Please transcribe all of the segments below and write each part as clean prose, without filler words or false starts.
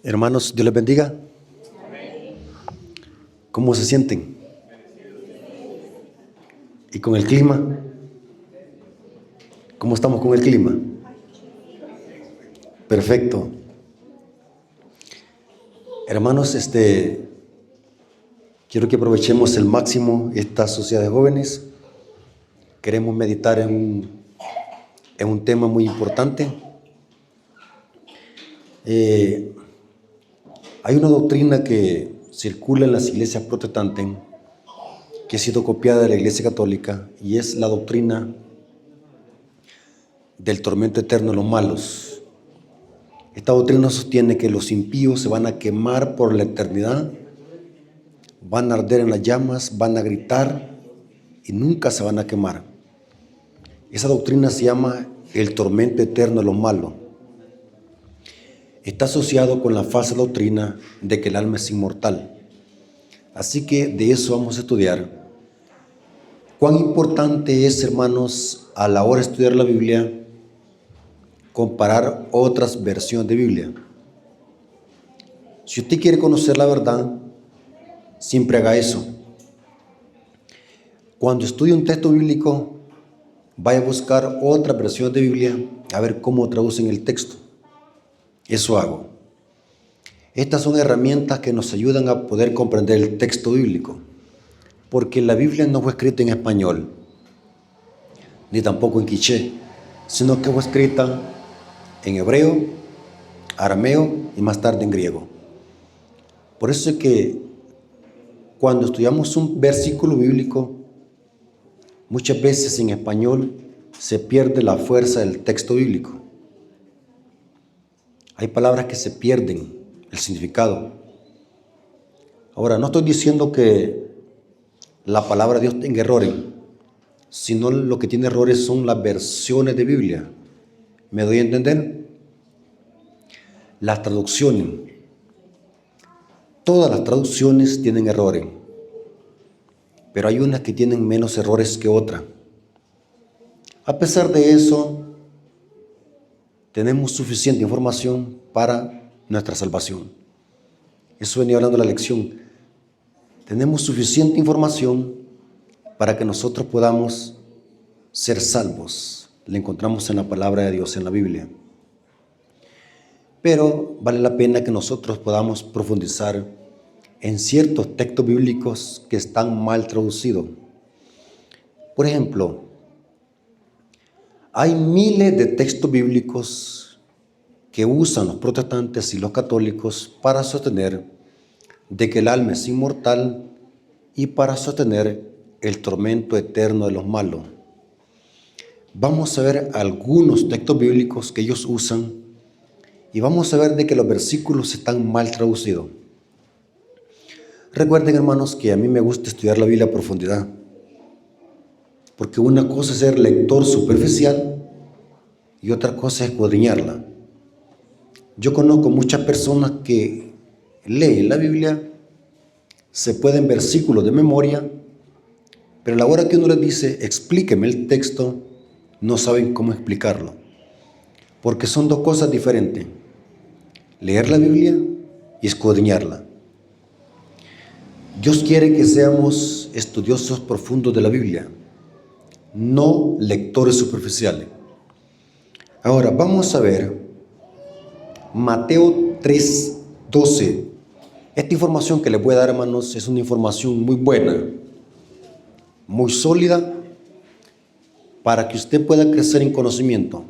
Hermanos, Dios les bendiga. ¿Cómo se sienten? ¿Y con el clima? ¿Cómo estamos con el clima? Perfecto. Hermanos, quiero que aprovechemos el máximo esta sociedad de jóvenes. Queremos meditar en un tema muy importante. Hay una doctrina que circula en las iglesias protestantes que ha sido copiada de la Iglesia Católica y es la doctrina del tormento eterno de los malos. Esta doctrina sostiene que los impíos se van a quemar por la eternidad, van a arder en las llamas, van a gritar y nunca se van a quemar. Esa doctrina se llama el tormento eterno de los malos. Está asociado con la falsa doctrina de que el alma es inmortal. Así que de eso vamos a estudiar. Cuán importante es, hermanos, a la hora de estudiar la Biblia, comparar otras versiones de Biblia. Si usted quiere conocer la verdad, siempre haga eso. Cuando estudie un texto bíblico, vaya a buscar otra versión de Biblia a ver cómo traducen el texto. Eso hago. Estas son herramientas que nos ayudan a poder comprender el texto bíblico, porque la Biblia no fue escrita en español, ni tampoco en quiché, sino que fue escrita en hebreo, arameo y más tarde en griego. Por eso es que cuando estudiamos un versículo bíblico, muchas veces en español se pierde la fuerza del texto bíblico. Hay palabras que se pierden el significado. Ahora, no estoy diciendo que la palabra de Dios tenga errores, sino lo que tiene errores son las versiones de Biblia. ¿Me doy a entender? Las traducciones. Todas las traducciones tienen errores, pero hay unas que tienen menos errores que otras. A pesar de eso, tenemos suficiente información para nuestra salvación. Eso venía hablando la lección. Tenemos suficiente información para que nosotros podamos ser salvos. La encontramos en la palabra de Dios, en la Biblia. Pero vale la pena que nosotros podamos profundizar en ciertos textos bíblicos que están mal traducidos. Por ejemplo, hay miles de textos bíblicos que usan los protestantes y los católicos para sostener de que el alma es inmortal y para sostener el tormento eterno de los malos. Vamos a ver algunos textos bíblicos que ellos usan y vamos a ver de que los versículos están mal traducidos. Recuerden, hermanos, que a mí me gusta estudiar la Biblia a profundidad, porque una cosa es ser lector superficial y otra cosa es escudriñarla. Yo conozco muchas personas que leen la Biblia, se pueden versículos de memoria, pero a la hora que uno les dice, explíqueme el texto, no saben cómo explicarlo, porque son dos cosas diferentes: leer la Biblia y escudriñarla. Dios quiere que seamos estudiosos profundos de la Biblia, no lectores superficiales. Ahora vamos a ver Mateo 3:12. Esta información que les voy a dar, hermanos, es una información muy buena, muy sólida, para que usted pueda crecer en conocimiento,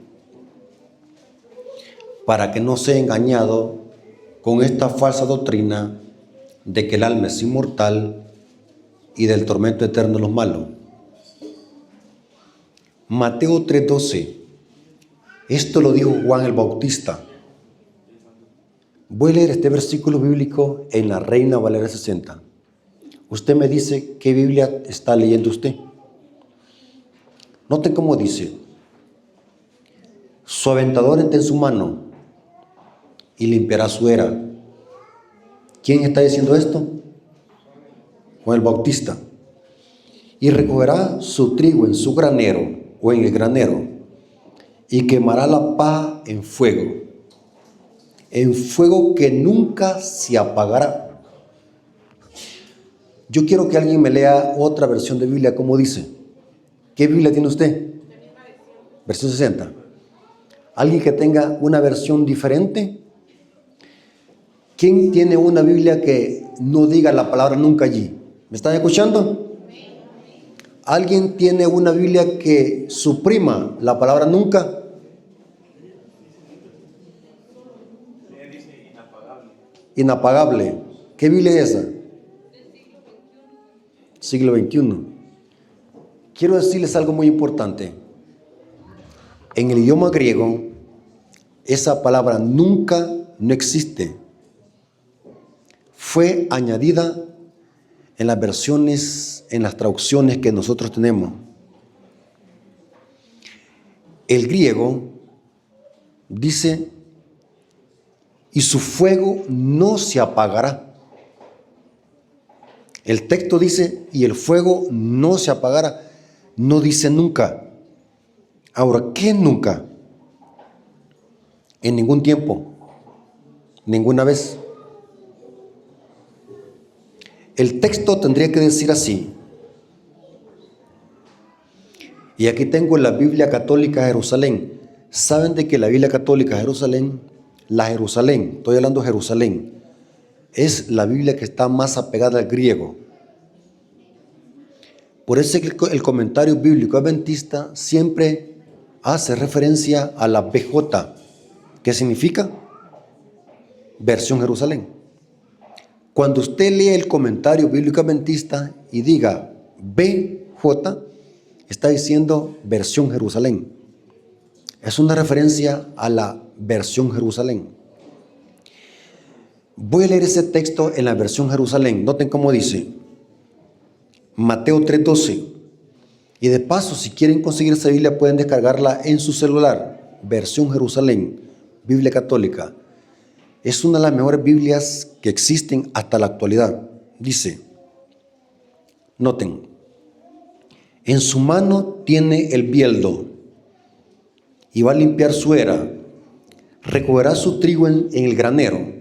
para que no sea engañado con esta falsa doctrina de que el alma es inmortal y del tormento eterno de los malos. Mateo 3:12. Esto lo dijo Juan el Bautista. Voy a leer este versículo bíblico en la Reina Valera 60. Usted me dice qué Biblia está leyendo usted. Noten cómo dice: su aventador está en su mano y limpiará su era. ¿Quién está diciendo esto? Juan el Bautista. Y recogerá su trigo en su granero o en el granero y quemará la paja en fuego. en fuego que nunca se apagará. Yo quiero que alguien me lea otra versión de Biblia, como dice. ¿Qué Biblia tiene usted? Versión 60. ¿Alguien que tenga una versión diferente? ¿Quién tiene una Biblia que no diga la palabra nunca allí? ¿Me están escuchando? ¿Alguien tiene una Biblia que suprima la palabra nunca? Inapagable. ¿Qué Biblia es esa? Siglo XXI. Quiero decirles algo muy importante. En el idioma griego, esa palabra nunca no existe. Fue añadida en las versiones, en las traducciones que nosotros tenemos. El griego dice, y su fuego no se apagará. El texto dice, y el fuego no se apagará. No dice nunca. Ahora, ¿qué nunca? En ningún tiempo, ninguna vez. El texto tendría que decir así. Y aquí tengo la Biblia Católica de Jerusalén. ¿Saben de que la Biblia Católica de Jerusalén, la Jerusalén, estoy hablando de Jerusalén, es la Biblia que está más apegada al griego? Por eso es que el comentario bíblico adventista siempre hace referencia a la BJ. ¿Qué significa? Versión Jerusalén. Cuando usted lee el comentario bíblico adventista y diga BJ, está diciendo versión Jerusalén. Es una referencia a la versión Jerusalén. Voy a leer ese texto en la versión Jerusalén. Noten cómo dice. Mateo 3:12. Y de paso, si quieren conseguir esa Biblia, pueden descargarla en su celular. Versión Jerusalén, Biblia Católica. Es una de las mejores Biblias que existen hasta la actualidad. Dice, noten, en su mano tiene el bieldo y va a limpiar su era. Recogerá su trigo en el granero,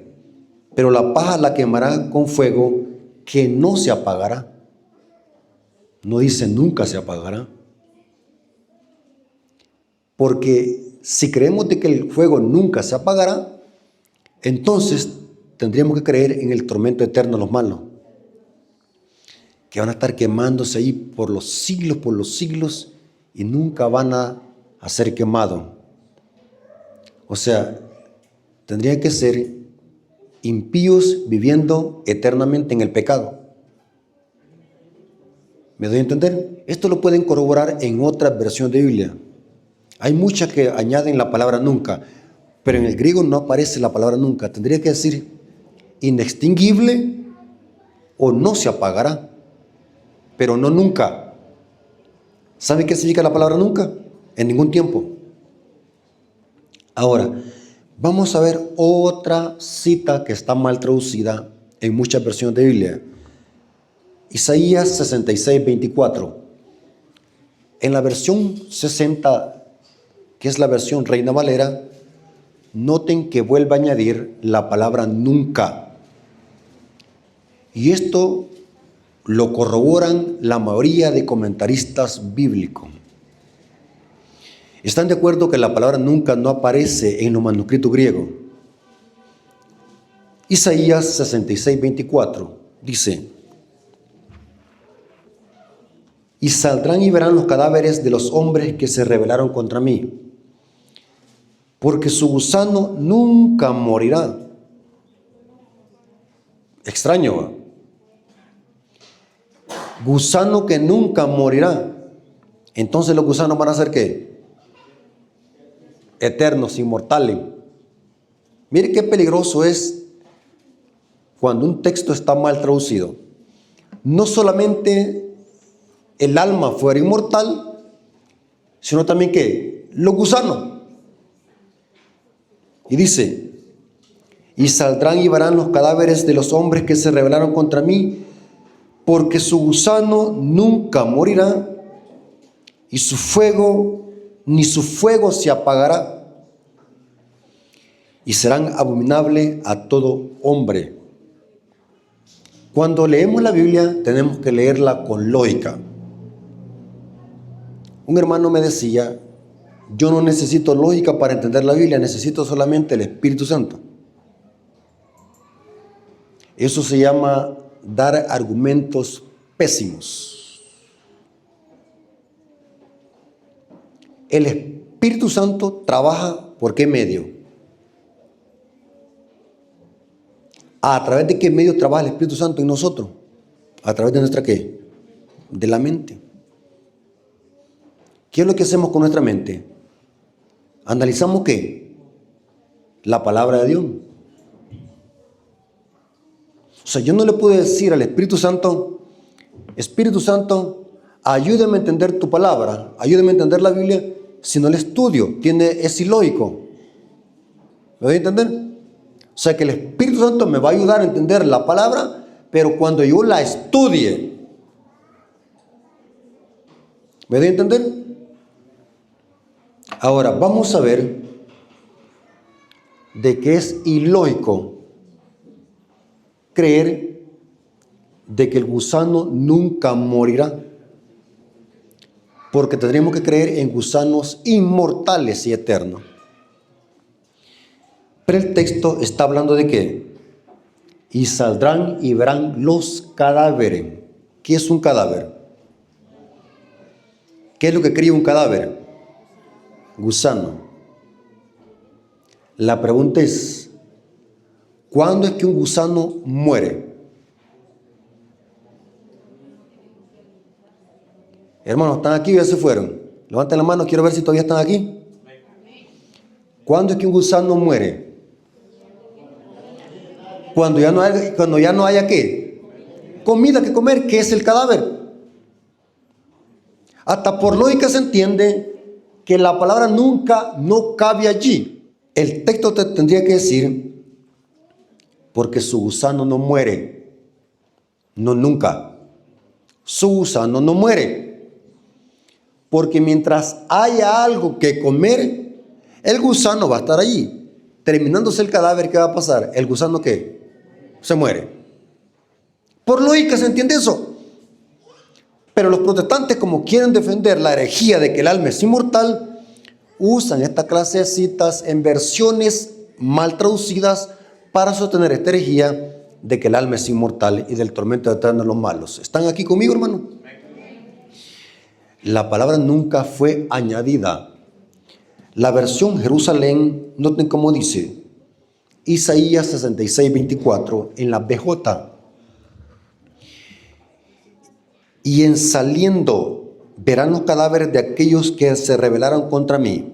pero la paja la quemará con fuego que no se apagará. No dice nunca se apagará. Porque si creemos de que el fuego nunca se apagará, entonces tendríamos que creer en el tormento eterno de los malos, que van a estar quemándose ahí por los siglos y nunca van a ser quemados. O sea, tendrían que ser impíos viviendo eternamente en el pecado. ¿Me doy a entender? Esto lo pueden corroborar en otras versiones de Biblia. Hay muchas que añaden la palabra nunca, pero en el griego no aparece la palabra nunca. Tendría que decir inextinguible o no se apagará, pero no nunca. ¿Sabe qué significa la palabra nunca? En ningún tiempo. Ahora, vamos a ver otra cita que está mal traducida en muchas versiones de Biblia. Isaías 66:24. En la versión 60, que es la versión Reina Valera, noten que vuelve a añadir la palabra nunca. Y esto lo corroboran la mayoría de comentaristas bíblicos. ¿Están de acuerdo que la palabra nunca no aparece en los manuscritos griegos? Isaías 66:24 dice, y saldrán y verán los cadáveres de los hombres que se rebelaron contra mí, porque su gusano nunca morirá. Extraño, ¿va? Gusano que nunca morirá. Entonces los gusanos van a ser ¿qué? Eternos, inmortales. Mire qué peligroso es cuando un texto está mal traducido. No solamente el alma fuera inmortal, sino también ¿qué? Los gusanos. Y dice, y saldrán y verán los cadáveres de los hombres que se rebelaron contra mí, porque su gusano nunca morirá, y su fuego, ni su fuego se apagará. y serán abominables a todo hombre. Cuando leemos la Biblia tenemos que leerla con lógica. Un hermano me decía, yo no necesito lógica para entender la Biblia, necesito solamente el Espíritu Santo. Eso se llama dar argumentos pésimos. El Espíritu Santo trabaja ¿por qué medio? ¿A través de qué medio trabaja el Espíritu Santo en nosotros? ¿A través de nuestra qué? De la mente. ¿Qué es lo que hacemos con nuestra mente? ¿Analizamos qué? La palabra de Dios. O sea, yo no le puedo decir al Espíritu Santo, ayúdame a entender tu palabra, ayúdame a entender la Biblia, si no la estudio, es ilógico. ¿Me voy a entender? O sea, que el Espíritu Santo me va a ayudar a entender la palabra, pero cuando yo la estudie. ¿Me voy a entender? Ahora, vamos a ver de que es ilógico creer de que el gusano nunca morirá, porque tendríamos que creer en gusanos inmortales y eternos. Pero el texto está hablando de qué? Y saldrán y verán los cadáveres. ¿Qué es un cadáver? ¿Qué es lo que cría un cadáver? Gusano. La pregunta es, ¿cuándo es que un gusano muere? Hermanos, ¿están aquí o ya se fueron? Levanten la mano, quiero ver si todavía están aquí. ¿Cuándo es que un gusano muere? Cuando ya no haya ¿qué? Comida que comer, ¿qué es el cadáver? Hasta por lógica se entiende que la palabra nunca no cabe allí. El texto te tendría que decir, porque su gusano no muere. No, nunca. Su gusano no muere. Porque mientras haya algo que comer, el gusano va a estar allí. Terminándose el cadáver, ¿qué va a pasar? ¿El gusano qué? Se muere. Por lógica se entiende eso. Pero los protestantes, como quieren defender la herejía de que el alma es inmortal, usan esta clase de citas en versiones mal traducidas para sostener esta herejía de que el alma es inmortal y del tormento eterno de los malos. ¿Están aquí conmigo, hermano? La palabra nunca fue añadida. La versión Jerusalén, noten cómo dice, Isaías 66, 24, en la BJ. Y en saliendo verán los cadáveres de aquellos que se rebelaron contra mí.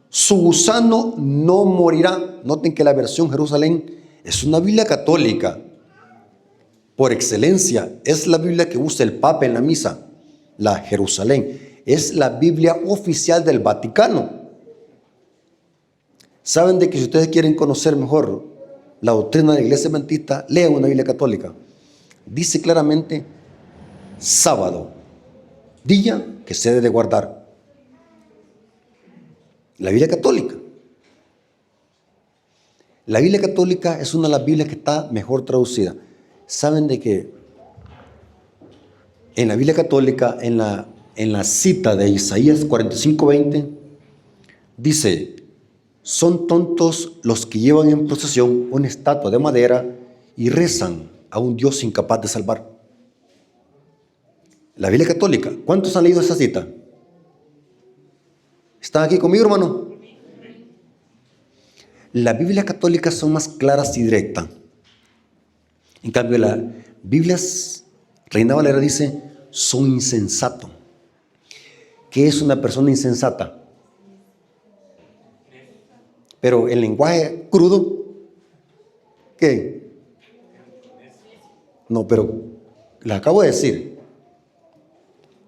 Su gusano no morirá. Noten que la versión Jerusalén es una Biblia católica. Por excelencia, es la Biblia que usa el Papa en la misa. La Jerusalén es la Biblia oficial del Vaticano. Saben de que si ustedes quieren conocer mejor la doctrina de la Iglesia Adventista, lean una Biblia católica. Dice claramente sábado, día que se debe de guardar. La Biblia católica. La Biblia católica es una de las Biblias que está mejor traducida. Saben de que en la Biblia católica, en la cita de Isaías 45:20, dice, son tontos los que llevan en procesión una estatua de madera y rezan a un Dios incapaz de salvar. La Biblia católica, ¿cuántos han leído esa cita? ¿Están aquí conmigo, hermano? Las Biblias católicas son más claras y directas. En cambio, la Biblia Reina Valera dice, son insensatos. ¿Qué es una persona insensata? Pero el lenguaje crudo, ¿qué? No, pero les acabo de decir.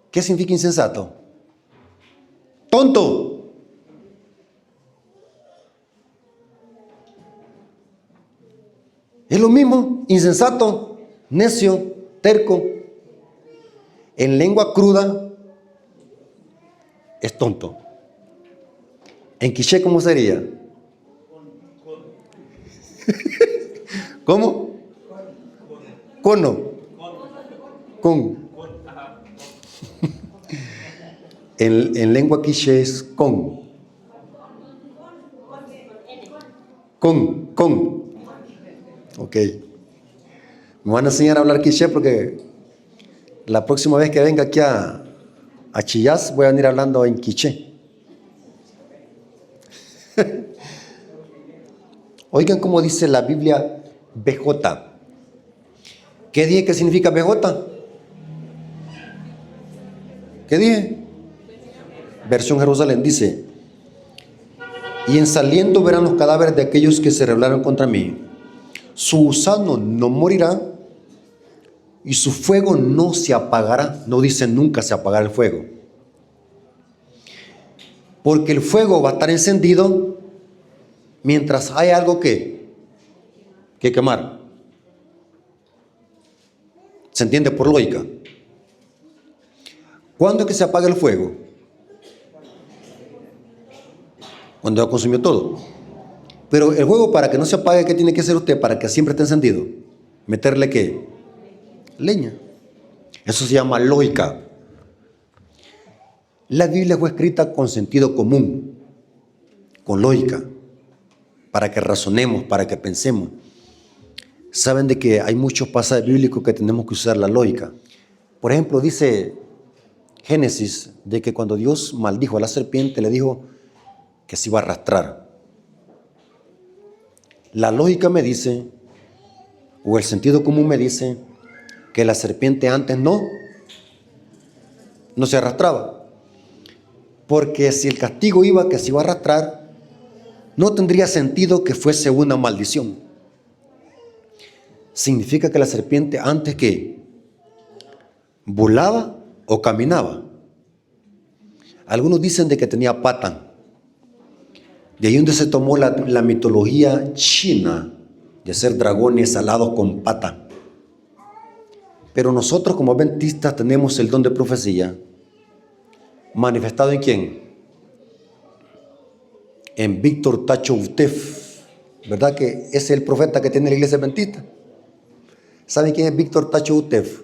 ¿Qué significa insensato? Tonto. Es lo mismo, insensato, necio, terco. En lengua cruda es tonto. En quiché, ¿cómo sería? ¿Cómo? Cono. Con. En lengua quiché es con. Con. Ok. Me van a enseñar a hablar quiché porque la próxima vez que venga aquí a Chillás voy a venir hablando en quiché. Oigan cómo dice la Biblia BJ. ¿Qué dije que significa BJ? ¿Qué dije? Versión Jerusalén dice: y en saliendo verán los cadáveres de aquellos que se rebelaron contra mí. Su gusano no morirá y su fuego no se apagará. No dice nunca se apagará el fuego. Porque el fuego va a estar encendido mientras hay algo que quemar. ¿Se entiende por lógica? ¿Cuándo es que se apaga el fuego? Cuando ya consumió todo. Pero el fuego, para que no se apague, ¿qué tiene que hacer usted para que siempre esté encendido? ¿Meterle qué? Leña. Eso se llama lógica. La Biblia fue escrita con sentido común, con lógica, para que razonemos, para que pensemos. Saben de que hay muchos pasajes bíblicos que tenemos que usar la lógica. Por ejemplo, dice Génesis de que cuando Dios maldijo a la serpiente, le dijo que se iba a arrastrar. La lógica me dice, o el sentido común me dice, que la serpiente antes no se arrastraba. Porque si el castigo iba que se iba a arrastrar, no tendría sentido que fuese una maldición. Significa que la serpiente antes que volaba o caminaba. Algunos dicen de que tenía pata. De ahí donde se tomó la mitología china de ser dragones alados con pata. Pero nosotros como adventistas tenemos el don de profecía manifestado ¿en quién? En Víctor Tacho Utef. ¿Verdad que es el profeta que tiene la iglesia adventista? ¿Saben quién es Víctor Tacho Utef?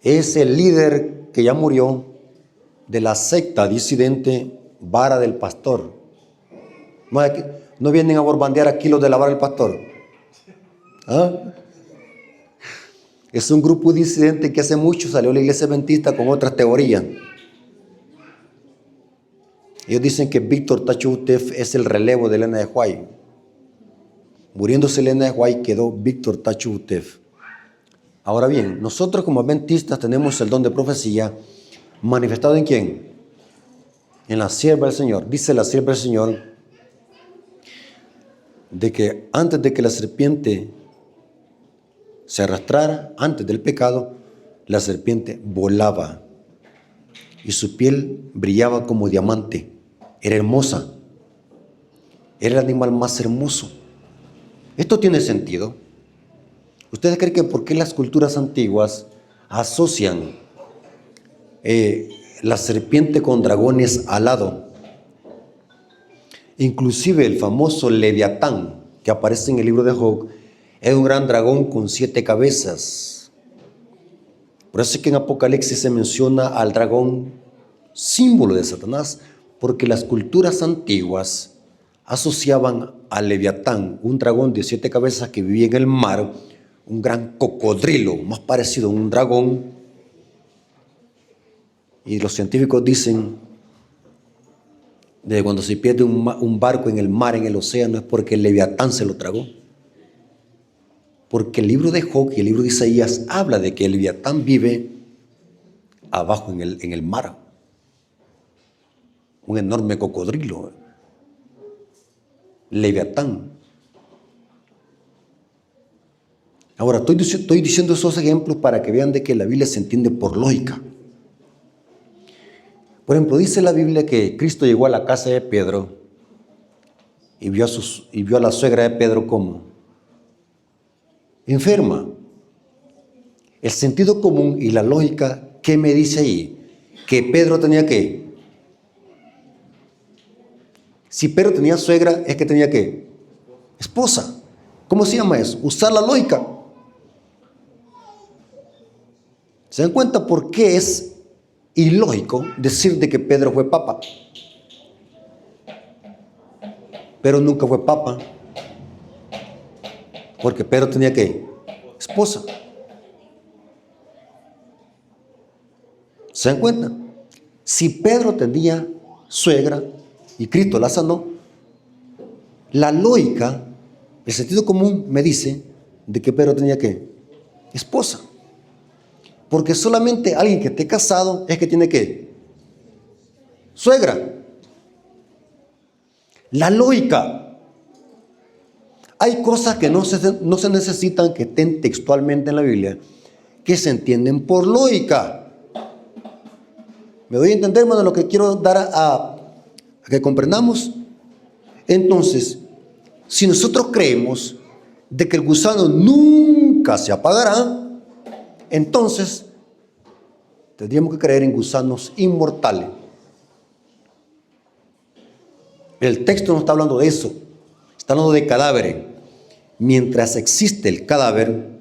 Es el líder que ya murió de la secta disidente Vara del Pastor. No vienen a borbandear aquí los de la Vara del Pastor. ¿Ah? Es un grupo disidente que hace mucho salió a la iglesia adventista con otras teorías. Ellos dicen que Víctor Tacho Utef es el relevo de Elena de White. Muriéndose Elena de White quedó Víctor Tacho Utef. Ahora bien, nosotros como adventistas tenemos el don de profecía manifestado ¿en quién? En la sierva del Señor. Dice la sierva del Señor de que antes de que la serpiente se arrastrara, antes del pecado, la serpiente volaba y su piel brillaba como diamante. Era hermosa. Era el animal más hermoso. Esto tiene sentido. ¿Ustedes creen que por qué las culturas antiguas asocian la serpiente con dragones alados? Inclusive el famoso Leviatán que aparece en el libro de Job es un gran dragón con 7 cabezas. Por eso es que en Apocalipsis se menciona al dragón, símbolo de Satanás, porque las culturas antiguas asociaban al Leviatán, un dragón de 7 cabezas que vivía en el mar, un gran cocodrilo, más parecido a un dragón. Y los científicos dicen de cuando se pierde un barco en el mar, en el océano, es porque el Leviatán se lo tragó. Porque el libro de Job y el libro de Isaías habla de que el Leviatán vive abajo en el mar. Un enorme cocodrilo. Leviatán. Ahora, estoy diciendo esos ejemplos para que vean de que la Biblia se entiende por lógica. Por ejemplo, dice la Biblia que Cristo llegó a la casa de Pedro y vio a la suegra de Pedro como enferma. El sentido común y la lógica, ¿qué me dice ahí? Que Pedro tenía que Si Pedro tenía suegra, es que tenía ¿qué? Esposa. ¿Cómo se llama eso? Usar la lógica. ¿Se dan cuenta por qué es ilógico decir de que Pedro fue papa? Pero nunca fue papa. Porque Pedro tenía ¿qué? Esposa. ¿Se dan cuenta? Si Pedro tenía suegra y Cristo la sanó, la lógica, el sentido común me dice de que Pedro tenía ¿qué? Esposa. Porque solamente alguien que esté casado es que tiene ¿qué? Suegra. La lógica. Hay cosas que no se necesitan que estén textualmente en la Biblia, que se entienden por lógica. ¿Me doy a entender, hermano, lo que quiero dar a que comprendamos? Entonces, si nosotros creemos de que el gusano nunca se apagará, entonces tendríamos que creer en gusanos inmortales. El texto no está hablando de eso, está hablando de cadáveres. Mientras existe el cadáver,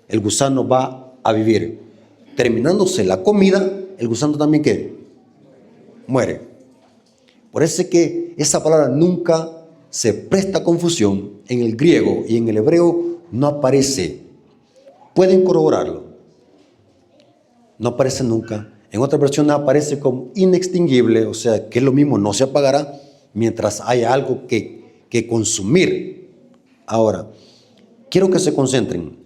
el gusano va a vivir. Terminándose la comida, el gusano también ¿qué? Muere. Por eso es que esa palabra nunca se presta confusión. En el griego y en el hebreo no aparece. Pueden corroborarlo. No aparece nunca. En otra versión aparece como inextinguible, o sea, que es lo mismo, no se apagará mientras haya algo que consumir. Ahora, quiero que se concentren.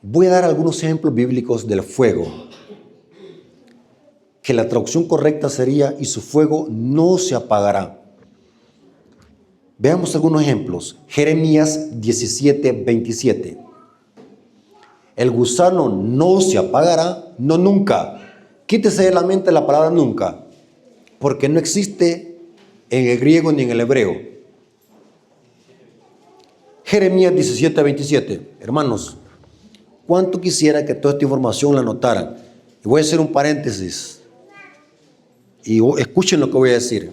Voy a dar algunos ejemplos bíblicos del fuego, que la traducción correcta sería, y su fuego no se apagará. Veamos algunos ejemplos. Jeremías 17:27. El gusano no se apagará, no nunca. Quítese de la mente la palabra nunca, porque no existe en el griego ni en el hebreo. Jeremías 17:27. Hermanos, ¿cuánto quisiera que toda esta información la anotaran? Y voy a hacer un paréntesis. Y escuchen lo que voy a decir.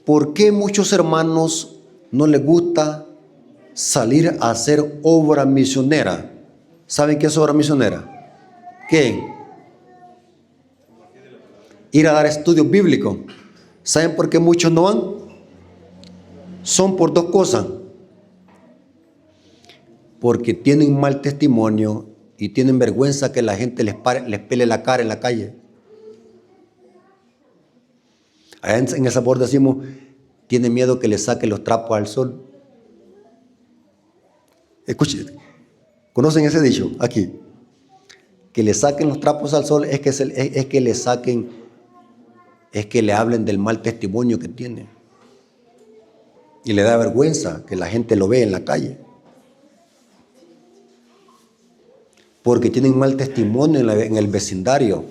¿Por qué muchos hermanos no les gusta salir a hacer obra misionera? ¿Saben qué es obra misionera? ¿Qué? Ir a dar estudios bíblicos. ¿Saben por qué muchos no van? Son por dos cosas. Porque tienen mal testimonio y tienen vergüenza que la gente les pele la cara en la calle. Allá en El Salvador decimos, tiene miedo que le saquen los trapos al sol. Escuchen, ¿conocen ese dicho? Aquí. Que le saquen los trapos al sol es que le saquen, es que le hablen del mal testimonio que tiene. Y le da vergüenza que la gente lo vea en la calle. Porque tienen mal testimonio en el vecindario.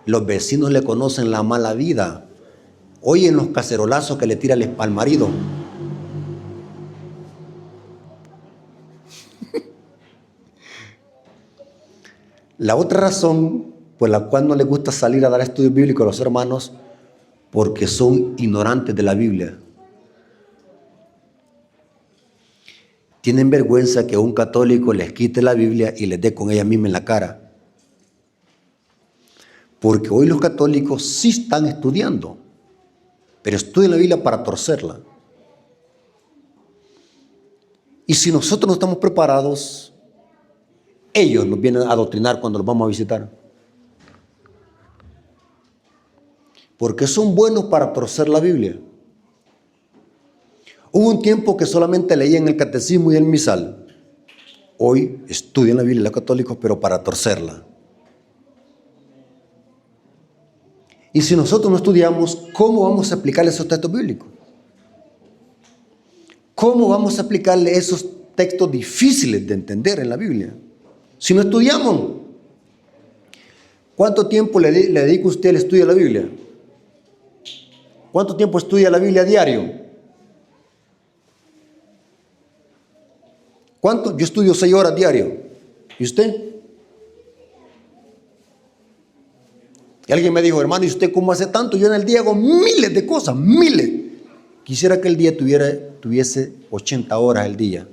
Los vecinos le conocen la mala vida. Oyen los cacerolazos que le tira al marido. La otra razón por la cual no les gusta salir a dar estudios bíblicos a los hermanos, porque son ignorantes de la Biblia. Tienen vergüenza que un católico les quite la Biblia y les dé con ella misma en la cara. Porque hoy los católicos sí están estudiando, pero estudian la Biblia para torcerla. Y si nosotros no estamos preparados, ellos nos vienen a adoctrinar cuando los vamos a visitar. Porque son buenos para torcer la Biblia. Hubo un tiempo que solamente leían el catecismo y el misal. Hoy estudian la Biblia los católicos, pero para torcerla. Y si nosotros no estudiamos, ¿cómo vamos a aplicarle esos textos bíblicos? ¿Cómo vamos a aplicarle esos textos difíciles de entender en la Biblia? Si no estudiamos. ¿Cuánto tiempo le dedica usted al estudio de la Biblia? ¿Cuánto tiempo estudia la Biblia a diario? ¿Cuánto? Yo estudio 6 horas diario. ¿Y usted? Y alguien me dijo, hermano, ¿y usted cómo hace tanto? Yo en el día hago miles de cosas, miles. Quisiera que el día tuviese 80 horas el día.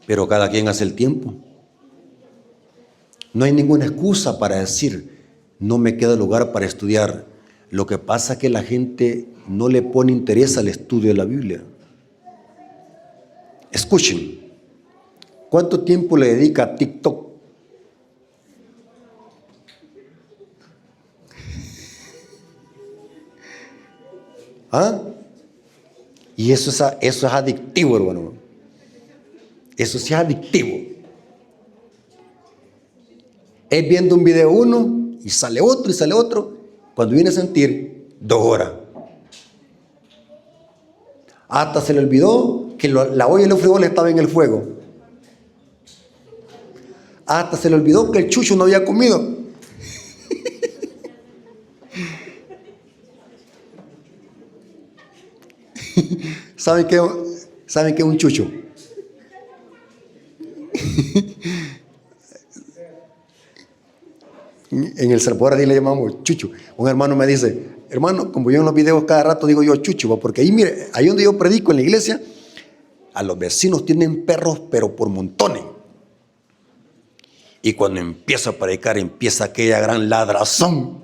Pero cada quien hace el tiempo. No hay ninguna excusa para decir, no me queda lugar para estudiar. Lo que pasa es que la gente no le pone interés al estudio de la Biblia. Escuchen, ¿cuánto tiempo le dedica a TikTok? ¿Ah? Y eso es adictivo, hermano. Eso sí es adictivo. Es viendo un video uno y sale otro y sale otro. Cuando viene a sentir 2 horas. Hasta se le olvidó que la olla y los frijoles estaban en el fuego. Hasta se le olvidó que el chucho no había comido. ¿Saben qué es un chucho? En El Salvador ahí le llamamos chucho. Un hermano me dice, hermano, como yo en los videos cada rato digo yo chucho, porque ahí mire, ahí donde yo predico en la iglesia, a los vecinos tienen perros, pero por montones. Y cuando empiezo a predicar, empieza aquella gran ladrazón.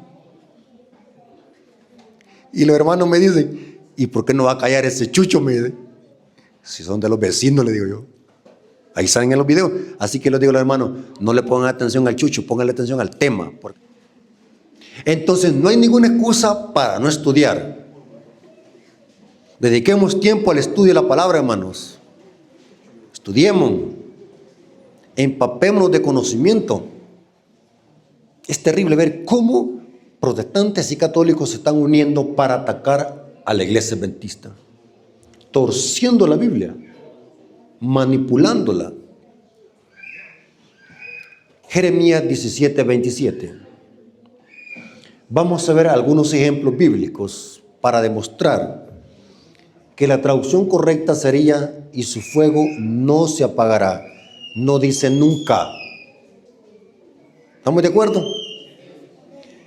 Y los hermanos me dicen, ¿y por qué no va a callar ese chucho? Me dice, si son de los vecinos, le digo yo. Ahí salen en los videos. Así que les digo a los hermanos, no le pongan atención al chucho, pónganle atención al tema. Entonces no hay ninguna excusa para no estudiar. Dediquemos tiempo al estudio de la palabra, hermanos. Estudiemos. Empapémonos de conocimiento. Es terrible ver cómo protestantes y católicos se están uniendo para atacar a la iglesia adventista, torciendo la Biblia, manipulándola. Jeremías 17:27. Vamos a ver algunos ejemplos bíblicos para demostrar que la traducción correcta sería, y su fuego no se apagará. No dice nunca. ¿Estamos de acuerdo?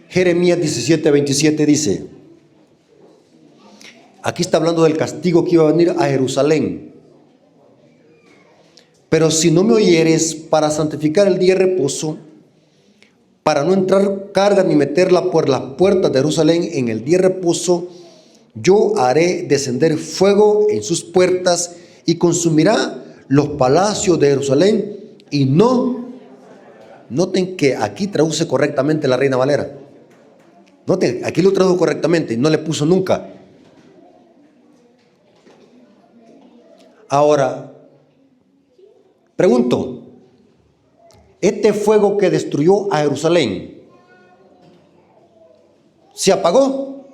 Jeremías 17:27 dice, aquí está hablando del castigo que iba a venir a Jerusalén. Pero si no me oyeres para santificar el día de reposo, para no entrar carga ni meterla por las puertas de Jerusalén en el día de reposo, yo haré descender fuego en sus puertas y consumirá los palacios de Jerusalén y no. Noten que aquí traduce correctamente la Reina Valera. Noten, aquí lo tradujo correctamente y no le puso nunca. Ahora, pregunto, ¿este fuego que destruyó a Jerusalén se apagó?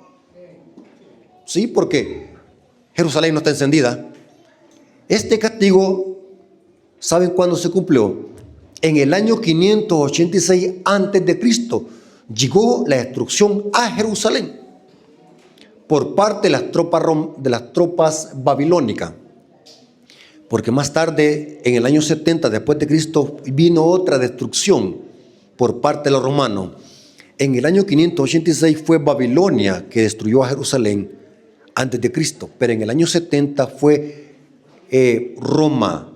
Sí, porque Jerusalén no está encendida. Este castigo, ¿saben cuándo se cumplió? En el año 586 antes de Cristo llegó la destrucción a Jerusalén por parte de las tropas babilónicas. Porque más tarde, en el año 70 después de Cristo, vino otra destrucción por parte de los romanos. En el año 586 fue Babilonia que destruyó a Jerusalén antes de Cristo, pero en el año 70 fue Roma,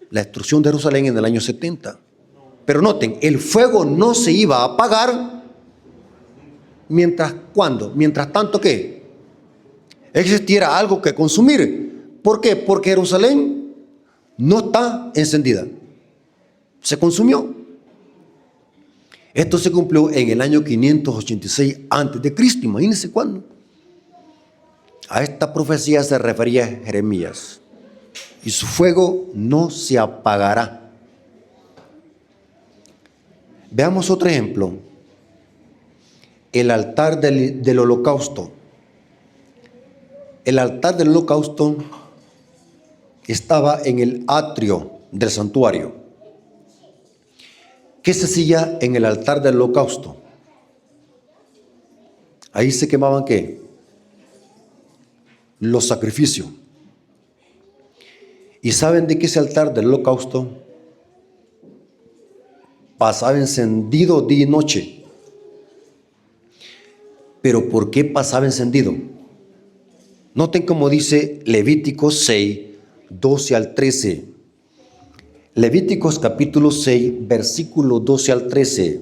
la destrucción de Jerusalén en el año 70. Pero noten, el fuego no se iba a apagar mientras, ¿cuándo? Mientras tanto, ¿qué? Existiera algo que consumir. ¿Por qué? Porque Jerusalén no está encendida. Se consumió. Esto se cumplió en el año 586 antes de Cristo. Imagínense cuándo. A esta profecía se refería Jeremías. Y su fuego no se apagará. Veamos otro ejemplo. El altar del holocausto. El altar del holocausto estaba en el atrio del santuario. ¿Qué se hacía en el altar del holocausto? Ahí se quemaban ¿qué? Los sacrificios. ¿Y saben de qué es el altar del holocausto? pasaba encendido día y noche. Pero ¿por qué pasaba encendido? Noten cómo dice Levíticos 6, 12 al 13. Levíticos capítulo 6, versículo 12 al 13.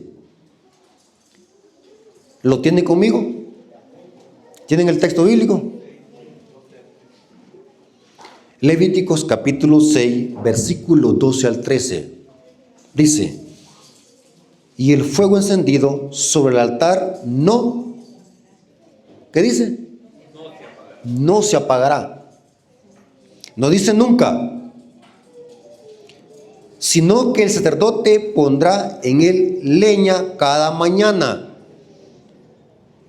¿Lo tienen conmigo? ¿Tienen el texto bíblico? Levíticos capítulo 6, versículo 12 al 13. Dice: y el fuego encendido sobre el altar no, ¿qué dice? No se apagará. No dice nunca, sino que el sacerdote pondrá en él leña cada mañana.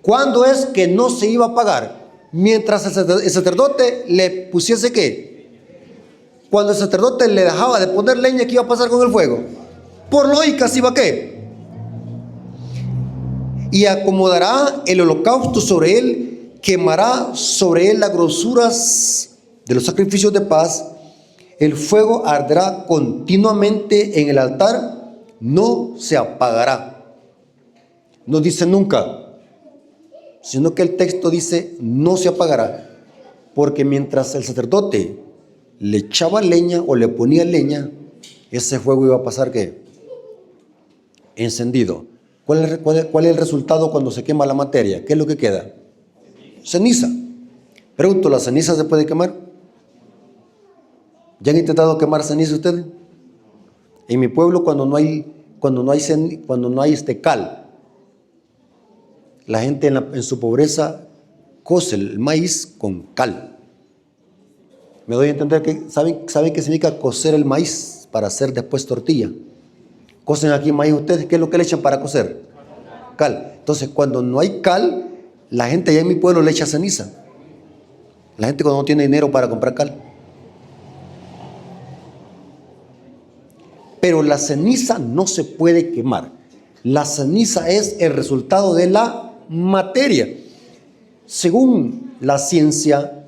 ¿Cuándo es que no se iba a apagar? Mientras el sacerdote le pusiese ¿qué? Cuando el sacerdote le dejaba de poner leña, ¿qué iba a pasar con el fuego? Por lógica, ¿se iba qué? Y acomodará el holocausto sobre él, quemará sobre él las grosuras de los sacrificios de paz. El fuego arderá continuamente en el altar, no se apagará. No dice nunca, sino que el texto dice no se apagará, porque mientras el sacerdote le echaba leña o le ponía leña, ese fuego iba a pasar ¿qué? Encendido. ¿Cuál es el resultado cuando se quema la materia? ¿Qué es lo que queda? Ceniza. Pregunto, ¿la ceniza se puede quemar? ¿Ya han intentado quemar ceniza ustedes? En mi pueblo cuando no hay cal, la gente en su pobreza cose el maíz con cal. Me doy a entender que ¿saben qué significa cocer el maíz para hacer después tortilla? Cocen aquí maíz ustedes, ¿qué es lo que le echan para cocer? Cal. Entonces cuando no hay cal, la gente allá en mi pueblo le echa ceniza. La gente cuando no tiene dinero para comprar cal. Pero la ceniza no se puede quemar. La ceniza es el resultado de la materia. Según la ciencia,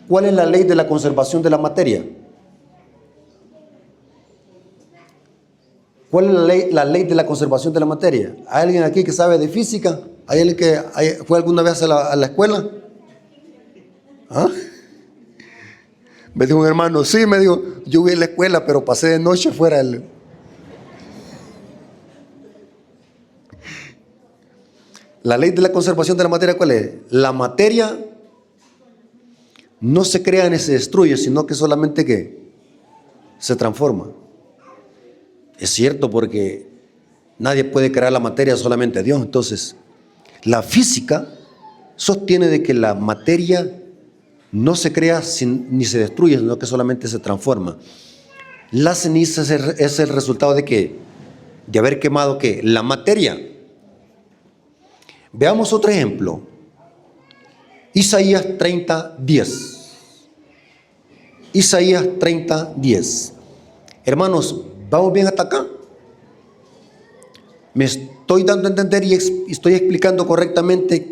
¿cuál es la ley de la conservación de la materia? ¿Cuál es la ley de la conservación de la materia? ¿Hay alguien aquí que sabe de física? ¿Hay alguien que fue alguna vez a la escuela? ¿Ah? Me dijo un hermano, sí, me dijo, yo fui a la escuela, pero pasé de noche fuera del... La ley de la conservación de la materia, ¿cuál es? La materia no se crea ni se destruye, sino que solamente que se transforma. Es cierto, porque nadie puede crear la materia, solamente Dios. Entonces, la física sostiene de que la materia no se crea ni se destruye, sino que solamente se transforma. La ceniza es el resultado de ¿qué? De haber quemado ¿qué? La materia. Veamos otro ejemplo. Isaías 30, 10. Isaías 30, 10. Hermanos, ¿vamos bien hasta acá? Me estoy dando a entender y estoy explicando correctamente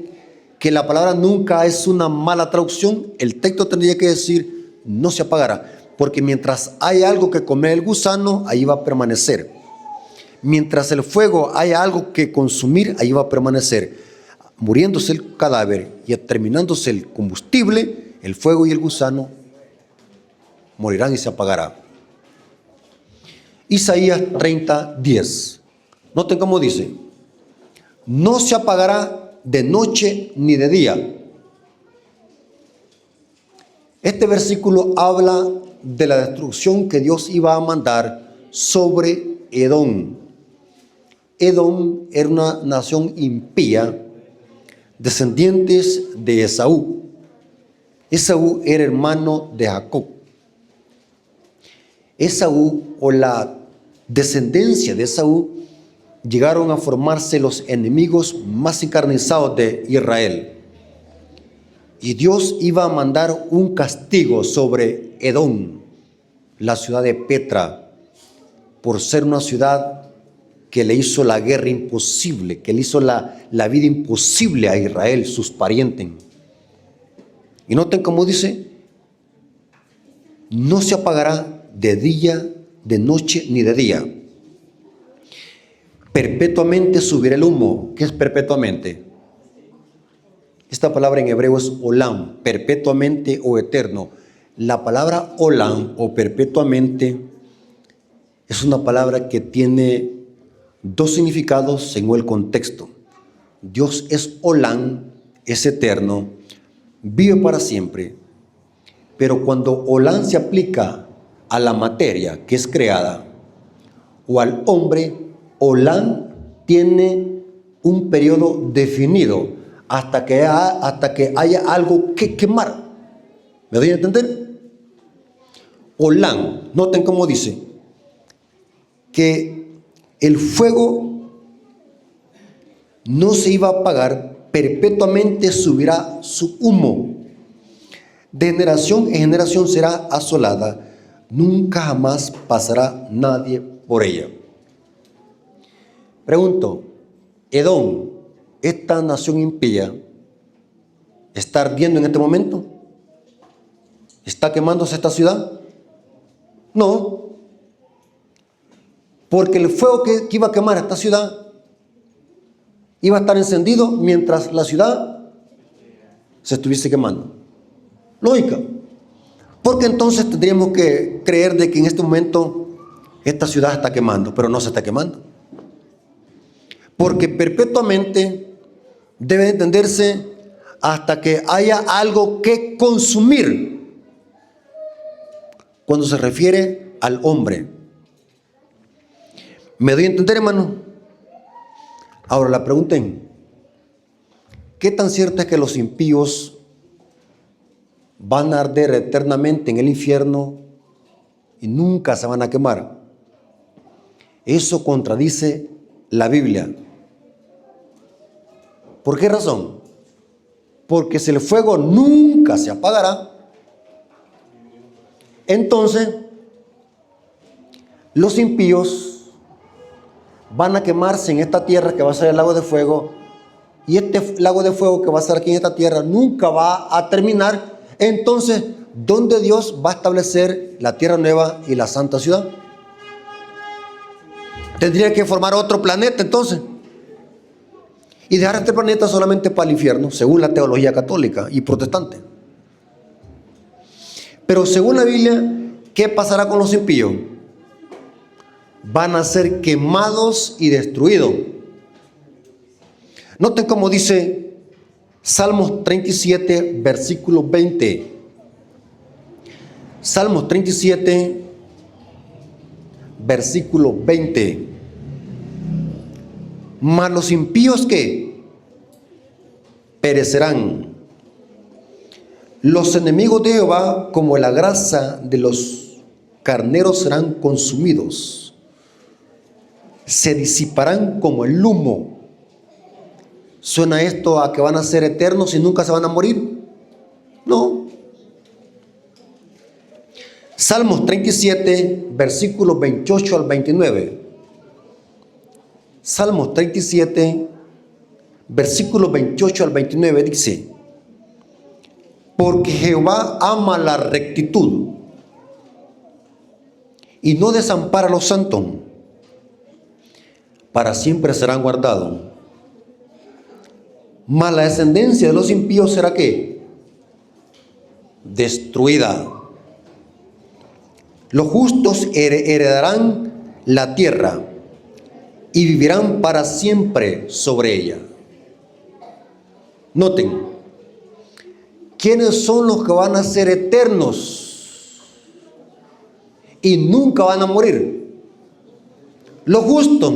que la palabra nunca es una mala traducción. El texto tendría que decir no se apagará, porque mientras hay algo que comer el gusano, ahí va a permanecer. Mientras el fuego haya algo que consumir, ahí va a permanecer. Muriéndose el cadáver y terminándose el combustible, el fuego y el gusano morirán y se apagará. Isaías 30, 10. Noten cómo dice: no se apagará de noche ni de día. Este versículo habla de la destrucción que Dios iba a mandar sobre Edom. Edom era una nación impía, descendientes de Esaú. Esaú era hermano de Jacob. Esaú, o la descendencia de Esaú, llegaron a formarse los enemigos más encarnizados de Israel. Y Dios iba a mandar un castigo sobre Edom, la ciudad de Petra, por ser una ciudad que le hizo la guerra imposible, que le hizo la vida imposible a Israel, sus parientes. Y noten cómo dice: no se apagará de día de noche ni de día. Perpetuamente subirá el humo. ¿Qué es perpetuamente? Esta palabra en hebreo es olam, perpetuamente o eterno. La palabra olam o perpetuamente es una palabra que tiene dos significados según el contexto. Dios es olam, es eterno, vive para siempre. Pero cuando olam se aplica a la materia que es creada o al hombre, olam tiene un periodo definido hasta que haya algo que quemar. ¿Me doy a entender? Olam, noten cómo dice que el fuego no se iba a apagar, perpetuamente subirá su humo. De generación en generación será asolada, nunca jamás pasará nadie por ella. Pregunto, Edom, esta nación impía, ¿está ardiendo en este momento? ¿Está quemándose esta ciudad? No, porque el fuego que iba a quemar esta ciudad iba a estar encendido mientras la ciudad se estuviese quemando. Lógica. Porque entonces tendríamos que creer de que en este momento esta ciudad está quemando, pero no se está quemando. Porque perpetuamente debe entenderse hasta que haya algo que consumir cuando se refiere al hombre. ¿Me doy a entender, hermano? Ahora la pregunta es, ¿qué tan cierto es que los impíos van a arder eternamente en el infierno y nunca se van a quemar? Eso contradice la Biblia. ¿Por qué razón? Porque si el fuego nunca se apagará, entonces los impíos van a quemarse en esta tierra que va a ser el lago de fuego, y este lago de fuego que va a estar aquí en esta tierra nunca va a terminar. Entonces, ¿dónde Dios va a establecer la tierra nueva y la santa ciudad? Tendría que formar otro planeta entonces y dejar este planeta solamente para el infierno, según la teología católica y protestante. Pero según la Biblia, ¿qué pasará con los impíos? Van a ser quemados y destruidos. Noten cómo dice Salmos 37, versículo 20. Salmos 37, versículo 20. Mas los impíos, ¿qué? Perecerán. Los enemigos de Jehová, como la grasa de los carneros, serán consumidos. Se disiparán como el humo. ¿Suena esto a que van a ser eternos y nunca se van a morir? No. Salmos 37, versículos 28 al 29. Salmos 37, versículos 28 al 29 dice: porque Jehová ama la rectitud y no desampara a los santos, para siempre serán guardados. Mas la descendencia de los impíos será ¿qué? Destruida. Los justos heredarán la tierra y vivirán para siempre sobre ella. Noten, ¿quiénes son los que van a ser eternos y nunca van a morir? Los justos.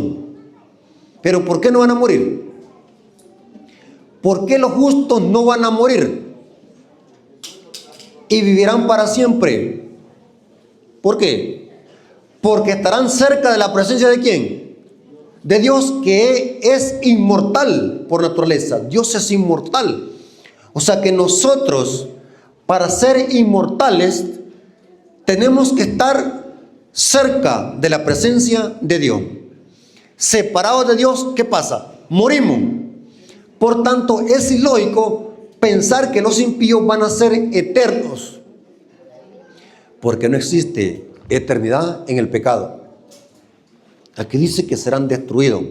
¿Pero por qué no van a morir? ¿Por qué los justos no van a morir y vivirán para siempre? ¿Por qué? Porque estarán cerca de la presencia ¿de quién? De Dios, que es inmortal por naturaleza. Dios es inmortal. O sea que nosotros, para ser inmortales, tenemos que estar cerca de la presencia de Dios. Separados de Dios, ¿qué pasa? Morimos. Por tanto, es ilógico pensar que los impíos van a ser eternos, porque no existe eternidad en el pecado. Aquí dice que serán destruidos.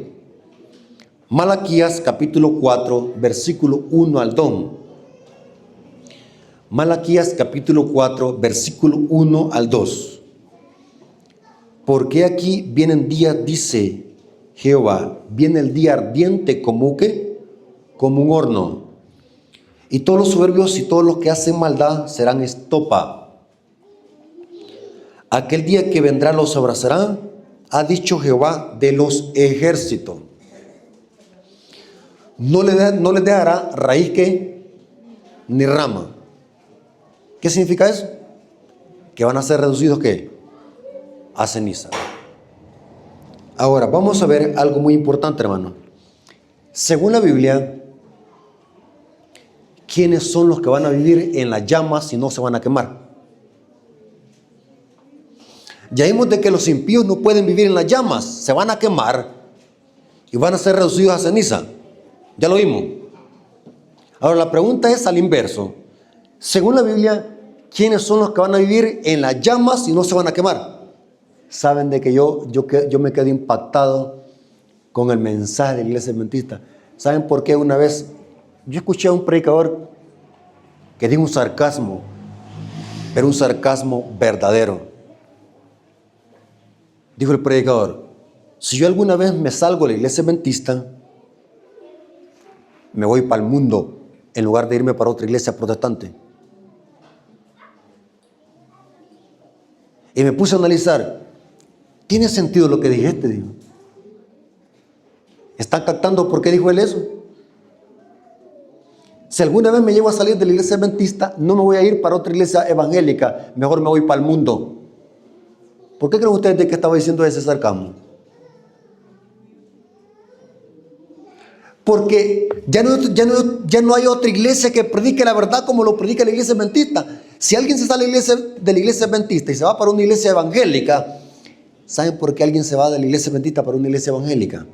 Malaquías capítulo 4, versículo 1 al 2. Malaquías capítulo 4, versículo 1 al 2. Porque aquí vienen días, dice Jehová, viene el día ardiente como que, como un horno. Y todos los soberbios y todos los que hacen maldad serán estopa. Aquel día que vendrá los abrazará, ha dicho Jehová de los ejércitos. No les dejará raíz que ni rama. ¿Qué significa eso? Que van a ser reducidos ¿qué? A ceniza. Ahora vamos a ver algo muy importante, hermano. Según la Biblia, ¿quiénes son los que van a vivir en las llamas y no se van a quemar? Ya vimos de que los impíos no pueden vivir en las llamas, se van a quemar y van a ser reducidos a ceniza. Ya lo vimos. Ahora la pregunta es al inverso. Según la Biblia, ¿quiénes son los que van a vivir en las llamas y no se van a quemar? Saben de que yo me quedé impactado con el mensaje de la iglesia adventista. ¿Saben por qué? Una vez yo escuché a un predicador que dijo un sarcasmo, pero un sarcasmo verdadero. Dijo el predicador: si yo alguna vez me salgo de la iglesia adventista, me voy para el mundo en lugar de irme para otra iglesia protestante. Y me puse a analizar, ¿tiene sentido lo que dijiste? Dijo. ¿Están captando por qué dijo él eso? Si alguna vez me llevo a salir de la iglesia adventista, no me voy a ir para otra iglesia evangélica, mejor me voy para el mundo. ¿Por qué creen ustedes de que estaba diciendo ese sarcasmo? Porque ya no hay otra iglesia que predique la verdad como lo predica la iglesia adventista. Si alguien se sale de la iglesia adventista y se va para una iglesia evangélica, ¿saben por qué alguien se va de la iglesia adventista para una iglesia evangélica?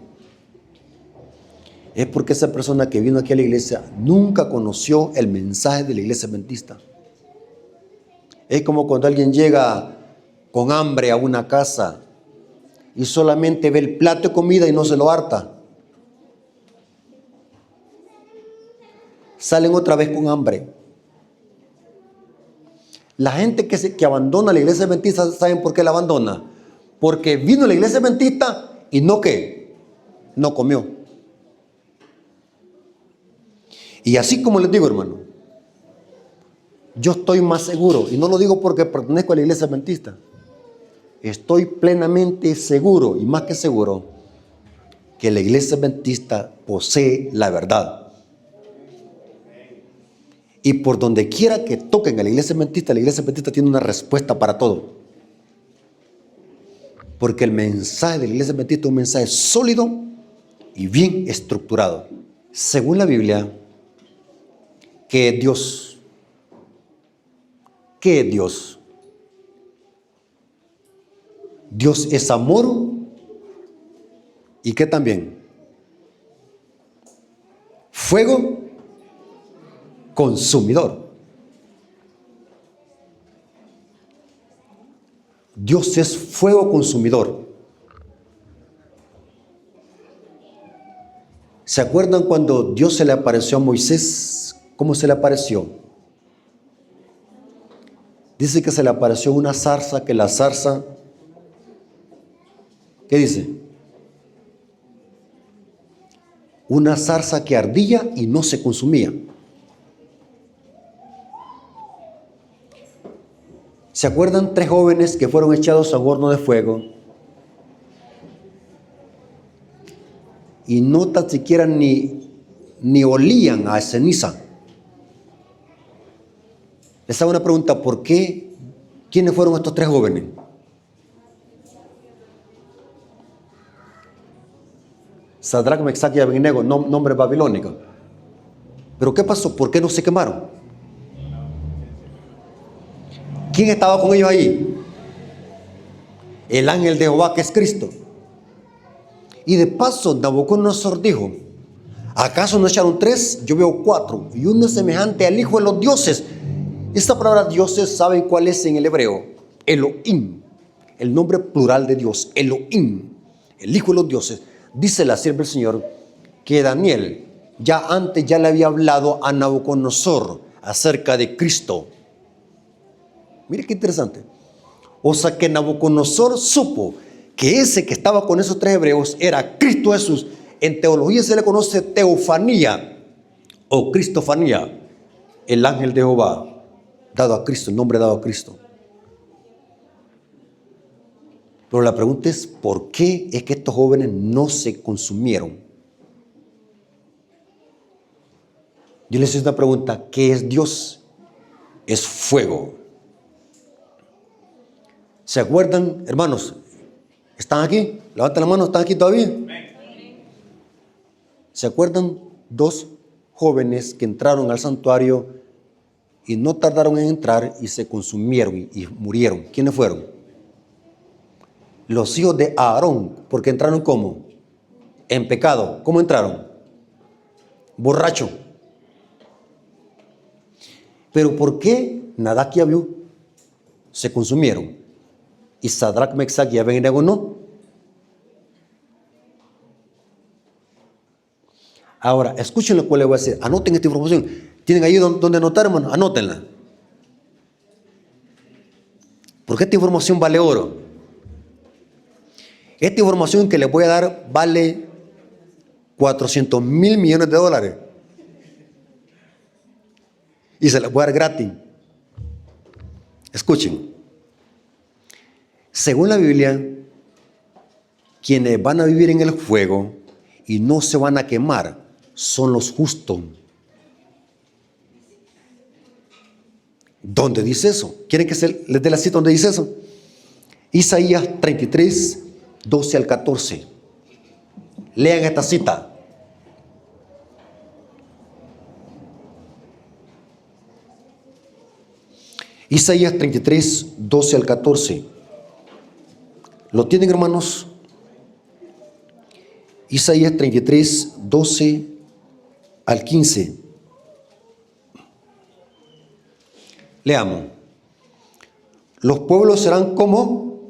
Es porque esa persona que vino aquí a la iglesia nunca conoció el mensaje de la iglesia adventista. Es como cuando alguien llega con hambre a una casa y solamente ve el plato de comida y no se lo harta. Salen otra vez con hambre. La gente que abandona la iglesia adventista, ¿saben por qué la abandona? Porque vino a la iglesia adventista y no ¿qué? No comió. Y así como les digo, hermano, yo estoy más seguro, y no lo digo porque pertenezco a la iglesia adventista, estoy plenamente seguro, y más que seguro, que la iglesia adventista posee la verdad. Y por donde quiera que toquen a la iglesia adventista tiene una respuesta para todo. Porque el mensaje de la iglesia adventista es un mensaje sólido y bien estructurado. Según la Biblia, ¿qué es Dios? ¿Qué es Dios? Dios es amor. ¿Y qué también? Fuego consumidor. Dios es fuego consumidor. ¿Se acuerdan cuando Dios se le apareció a Moisés? ¿Cómo se le apareció? Dice que se le apareció una zarza, que la zarza, ¿qué dice? Una zarza que ardía y no se consumía. ¿Se acuerdan 3 jóvenes que fueron echados a un horno de fuego? Y no tan siquiera ni olían a ceniza. Les hago una pregunta, ¿por qué? ¿Quiénes fueron estos 3 jóvenes? Sadrach, Mesach y Abednego, nombres babilónicos. ¿Pero qué pasó? ¿Por qué no se quemaron? ¿Quién estaba con ellos ahí? El ángel de Jehová, que es Cristo. Y de paso, Nabucodonosor dijo: ¿acaso no echaron 3? Yo veo 4, y uno es semejante al hijo de los dioses. Esta palabra dioses, ¿saben cuál es en el hebreo? Elohim. el nombre plural de Dios, Elohim, el Hijo de los dioses. Dice la sierva del Señor que Daniel ya le había hablado a Nabucodonosor acerca de Cristo. Mire qué interesante. O sea que Nabucodonosor supo que ese que estaba con esos tres hebreos era Cristo Jesús. En teología se le conoce teofanía o cristofanía, el ángel de Jehová dado a Cristo, el nombre dado a Cristo. Pero la pregunta es, ¿por qué es que estos jóvenes no se consumieron? Yo les hice una pregunta, ¿qué es Dios? Es fuego. ¿Se acuerdan, hermanos? ¿Están aquí? Levanten la mano, ¿están aquí todavía? ¿Se acuerdan dos jóvenes que entraron al santuario y no tardaron en entrar y se consumieron y murieron? ¿Quiénes fueron? Los hijos de Aarón, porque entraron ¿cómo? En pecado. ¿Cómo entraron? Borracho. Pero ¿por qué Nadab y Abiú se consumieron? Y Sadrach, Mesach y Abednego no. Ahora, escuchen lo que les voy a decir. Anoten esta información. ¿Tienen ahí donde anotar, hermano? Anótenla. Porque esta información vale oro. Esta información que les voy a dar vale 400 mil millones de dólares. Y se las voy a dar gratis. Escuchen. Según la Biblia, quienes van a vivir en el fuego y no se van a quemar son los justos. ¿Dónde dice eso? ¿Quieren que les dé la cita donde dice eso? Isaías 33, 12 al 14. Lean esta cita. Isaías 33, 12 al 14. ¿Lo tienen, hermanos? Isaías 33, 12 al 15. Leamos. Los pueblos serán como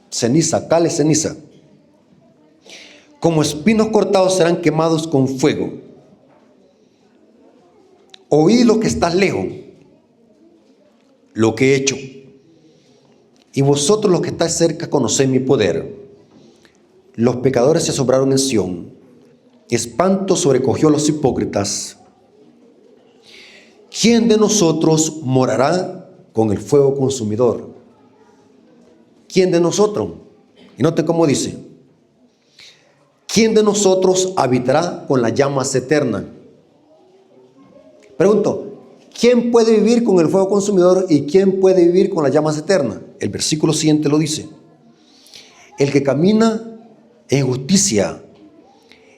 ceniza, cal es ceniza. Como espinos cortados serán quemados con fuego. Oíd lo que está lejos, lo que he hecho. Y vosotros los que estáis cerca conocéis mi poder. Los pecadores se asombraron en Sión. Espanto sobrecogió a los hipócritas. ¿Quién de nosotros morará con el fuego consumidor? ¿Quién de nosotros? Y note cómo dice. ¿Quién de nosotros habitará con las llamas eternas? Pregunto, ¿quién puede vivir con el fuego consumidor y quién puede vivir con las llamas eternas? El versículo siguiente lo dice. El que camina en justicia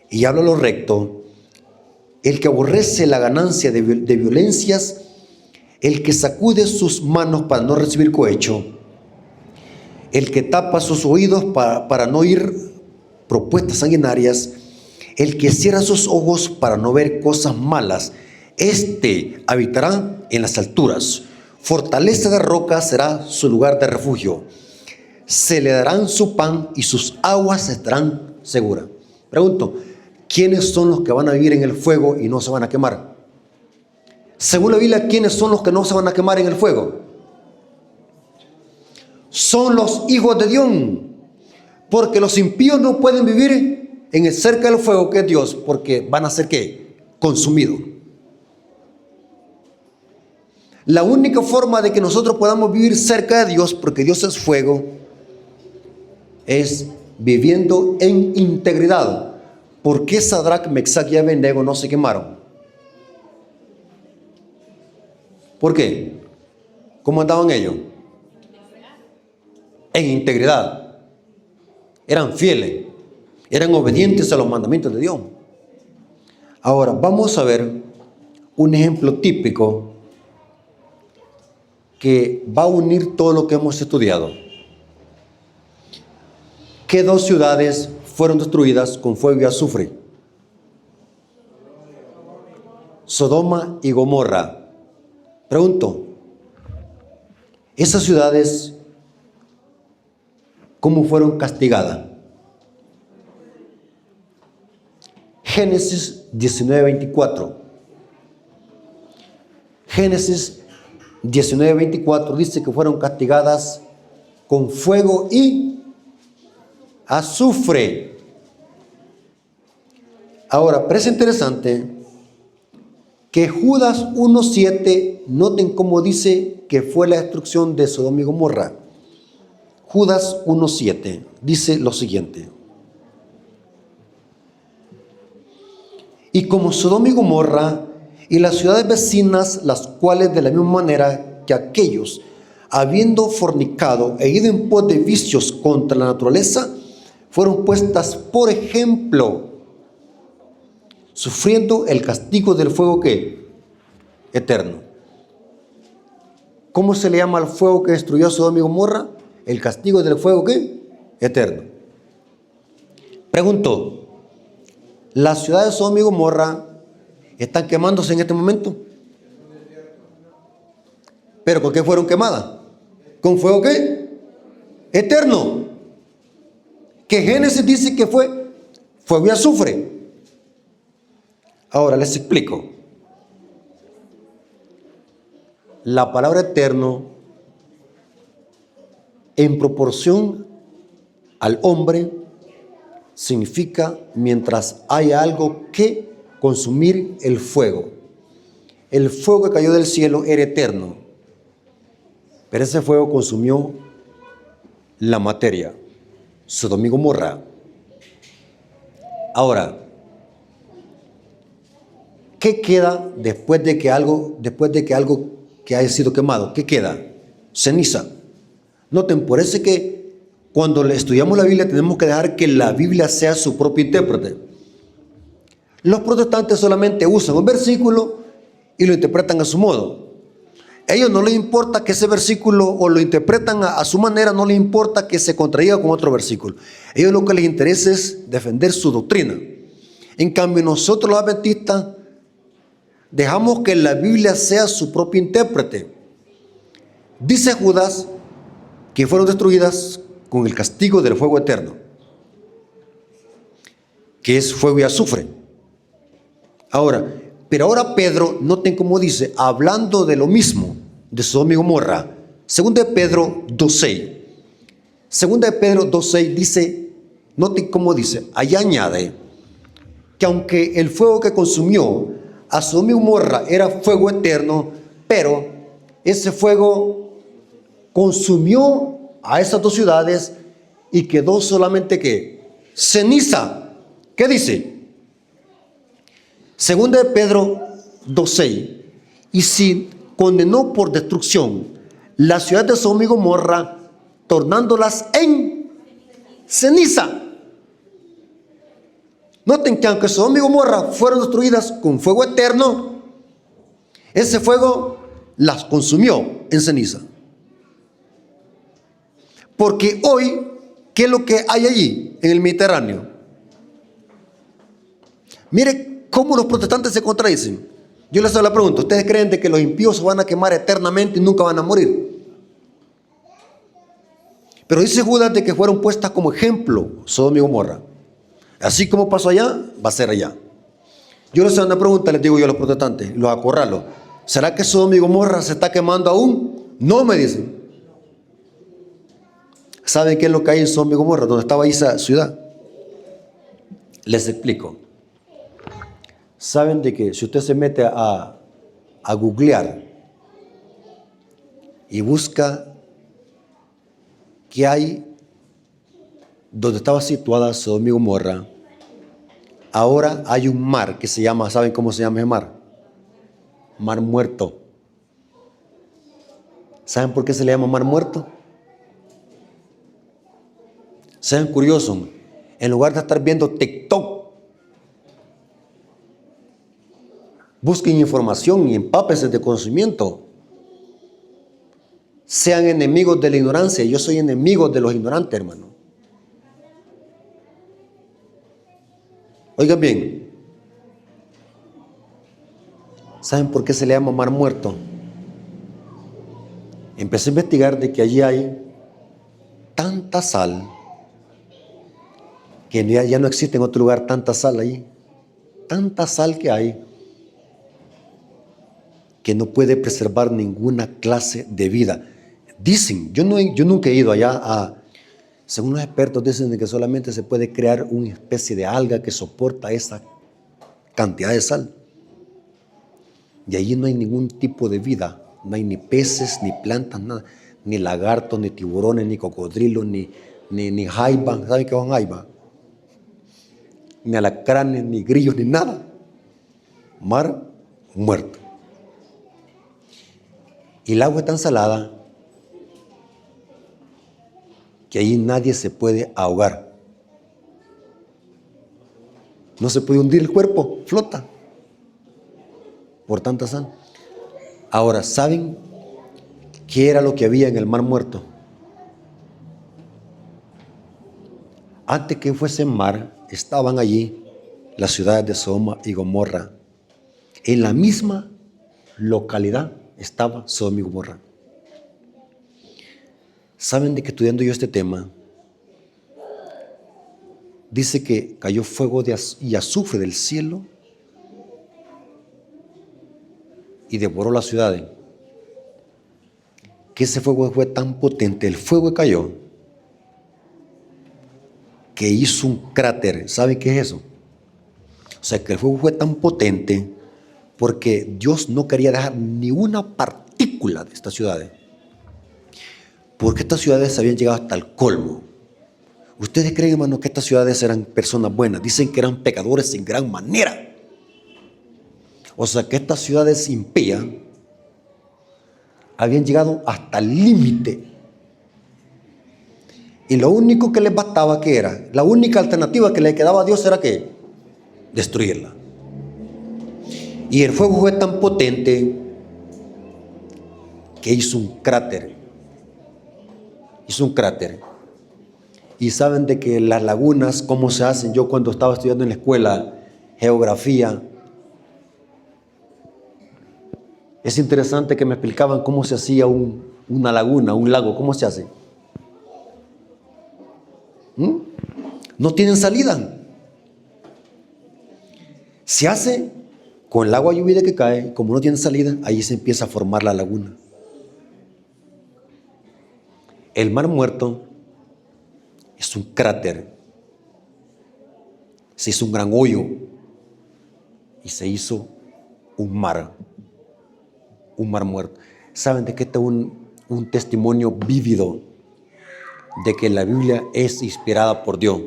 y habla lo recto, el que aborrece la ganancia de violencias, el que sacude sus manos para no recibir cohecho, el que tapa sus oídos para no oír propuestas sanguinarias, el que cierra sus ojos para no ver cosas malas, este habitará en las alturas. Fortaleza de roca será su lugar de refugio. Se le darán su pan y sus aguas estarán seguras. Pregunto, ¿quiénes son los que van a vivir en el fuego y no se van a quemar? Según la Biblia, ¿quiénes son los que no se van a quemar en el fuego? Son los hijos de Dios. Porque los impíos no pueden vivir en el cerca del fuego que es Dios, porque van a ser ¿qué? Consumidos. La única forma de que nosotros podamos vivir cerca de Dios, porque Dios es fuego, es viviendo en integridad. ¿Por qué Sadrach, Mesach y Abednego no se quemaron? ¿Por qué? ¿Cómo andaban ellos? En integridad. Eran fieles, eran obedientes a los mandamientos de Dios. Ahora, vamos a ver un ejemplo típico que va a unir todo lo que hemos estudiado. ¿Qué dos ciudades fueron destruidas con fuego y azufre? Sodoma y Gomorra. Pregunto, ¿esas ciudades ¿Cómo fueron castigadas? Génesis 19:24. Génesis 19:24 dice que fueron castigadas con fuego y azufre. Ahora, parece interesante que Judas 1:7, noten cómo dice que fue la destrucción de Sodoma y Gomorra. Judas 1:7 dice lo siguiente: y como Sodoma y Gomorra y las ciudades vecinas, las cuales de la misma manera que aquellos, habiendo fornicado e ido en pos de vicios contra la naturaleza, fueron puestas por ejemplo, sufriendo el castigo del fuego que eterno. ¿Cómo se le llama al fuego que destruyó a Sodoma y Gomorra? El castigo del fuego que eterno. Pregunto, ¿las ciudades de Sodoma y Gomorra están quemándose en este momento? ¿Pero con qué fueron quemadas? ¿Con fuego qué? Eterno. Que Génesis dice que fue fuego y azufre. Ahora les explico. La palabra eterno, en proporción al hombre, significa mientras haya algo que consumir el fuego. El fuego que cayó del cielo era eterno, pero ese fuego consumió la materia, Sodoma y Gomorra. Ahora, ¿qué queda después de que algo que haya sido quemado? ¿Qué queda? Ceniza. Noten, por eso es que cuando estudiamos la Biblia tenemos que dejar que la Biblia sea su propio intérprete. Los protestantes solamente usan un versículo y lo interpretan a su modo. A ellos no les importa que ese versículo o lo interpretan a su manera, no les importa que se contradiga con otro versículo. A ellos lo que les interesa es defender su doctrina. En cambio, nosotros los adventistas dejamos que la Biblia sea su propio intérprete. Dice Judas que fueron destruidas con el castigo del fuego eterno, que es fuego y azufre. Pero ahora Pedro, noten cómo dice, hablando de lo mismo, de Sodoma y Gomorra, 2 de Pedro 2:6. 2 de Pedro 2:6 dice, noten cómo dice, allá añade, que aunque el fuego que consumió a Sodoma y Gomorra era fuego eterno, pero ese fuego consumió a esas dos ciudades y quedó solamente ¿qué? Ceniza. ¿Qué dice? Segunda de Pedro 2:6. Y si condenó por destrucción la ciudad de Sodoma y Gomorra, tornándolas en ceniza. Noten que aunque Sodoma y Gomorra fueron destruidas con fuego eterno, ese fuego las consumió en ceniza. Porque hoy, ¿qué es lo que hay allí en el Mediterráneo? Mire cómo los protestantes se contradicen. Yo les hago la pregunta, ¿ustedes creen de que los impíos se van a quemar eternamente y nunca van a morir? Pero dice Judas de que fueron puestas como ejemplo Sodoma y Gomorra. Así como pasó allá, va a ser allá. Yo les hago una pregunta, les digo yo a los protestantes, los acorralo. ¿Será que Sodoma y Gomorra se está quemando aún? No, me dicen. ¿Saben qué es lo que hay en Sodoma y Gomorra, donde estaba esa ciudad? Les explico. Saben de que si usted se mete a googlear y busca qué hay donde estaba situada Sodoma y Gomorra, ahora hay un mar que se llama, ¿saben cómo se llama ese mar? Mar Muerto. ¿Saben por qué se le llama Mar Muerto? Sean curiosos, en lugar de estar viendo TikTok, busquen información y empápense de conocimiento. Sean enemigos de la ignorancia. Yo soy enemigo de los ignorantes, hermano. Oigan bien, ¿saben por qué se le llama Mar Muerto? Empecé a investigar de que allí hay tanta sal que ya no existe en otro lugar tanta sal ahí. Tanta sal que hay que no puede preservar ninguna clase de vida. Dicen, yo nunca he ido allá según los expertos dicen que solamente se puede crear una especie de alga que soporta esa cantidad de sal. Y allí no hay ningún tipo de vida, no hay ni peces, ni plantas, nada, ni lagartos, ni tiburones, ni cocodrilos, ni jaiba. ¿Saben qué son jaiba? Ni alacranes, ni grillos, ni nada. Mar muerto. Y el agua es tan salada que ahí nadie se puede ahogar. No se puede hundir el cuerpo, flota por tanta sal. Ahora, ¿saben qué era lo que había en el Mar Muerto? Antes que fuese mar, estaban allí las ciudades de Sodoma y Gomorra. En la misma localidad estaba Sodoma y Gomorra. ¿Saben de que estudiando yo este tema? Dice que cayó fuego y azufre del cielo y devoró las ciudades. Que ese fuego fue tan potente, el fuego que cayó, que hizo un cráter. ¿Saben qué es eso? O sea, que el fuego fue tan potente porque Dios no quería dejar ni una partícula de estas ciudades. Porque estas ciudades habían llegado hasta el colmo. ¿Ustedes creen, hermanos, que estas ciudades eran personas buenas? Dicen que eran pecadores en gran manera. O sea, que estas ciudades impías habían llegado hasta el límite. Y lo único que les bastaba, ¿qué era? La única alternativa que le quedaba a Dios era ¿qué? Destruirla. Y el fuego fue tan potente que hizo un cráter. Hizo un cráter. Y saben de que las lagunas, ¿cómo se hacen? Yo cuando estaba estudiando en la escuela, geografía, es interesante que me explicaban cómo se hacía una laguna, un lago, ¿cómo se hace? No tienen salida. Se hace con el agua lluvia que cae, como no tiene salida, ahí se empieza a formar la laguna. El Mar Muerto es un cráter. Se hizo un gran hoyo y se hizo un mar muerto. ¿Saben de que este es un testimonio vívido de que la Biblia es inspirada por Dios?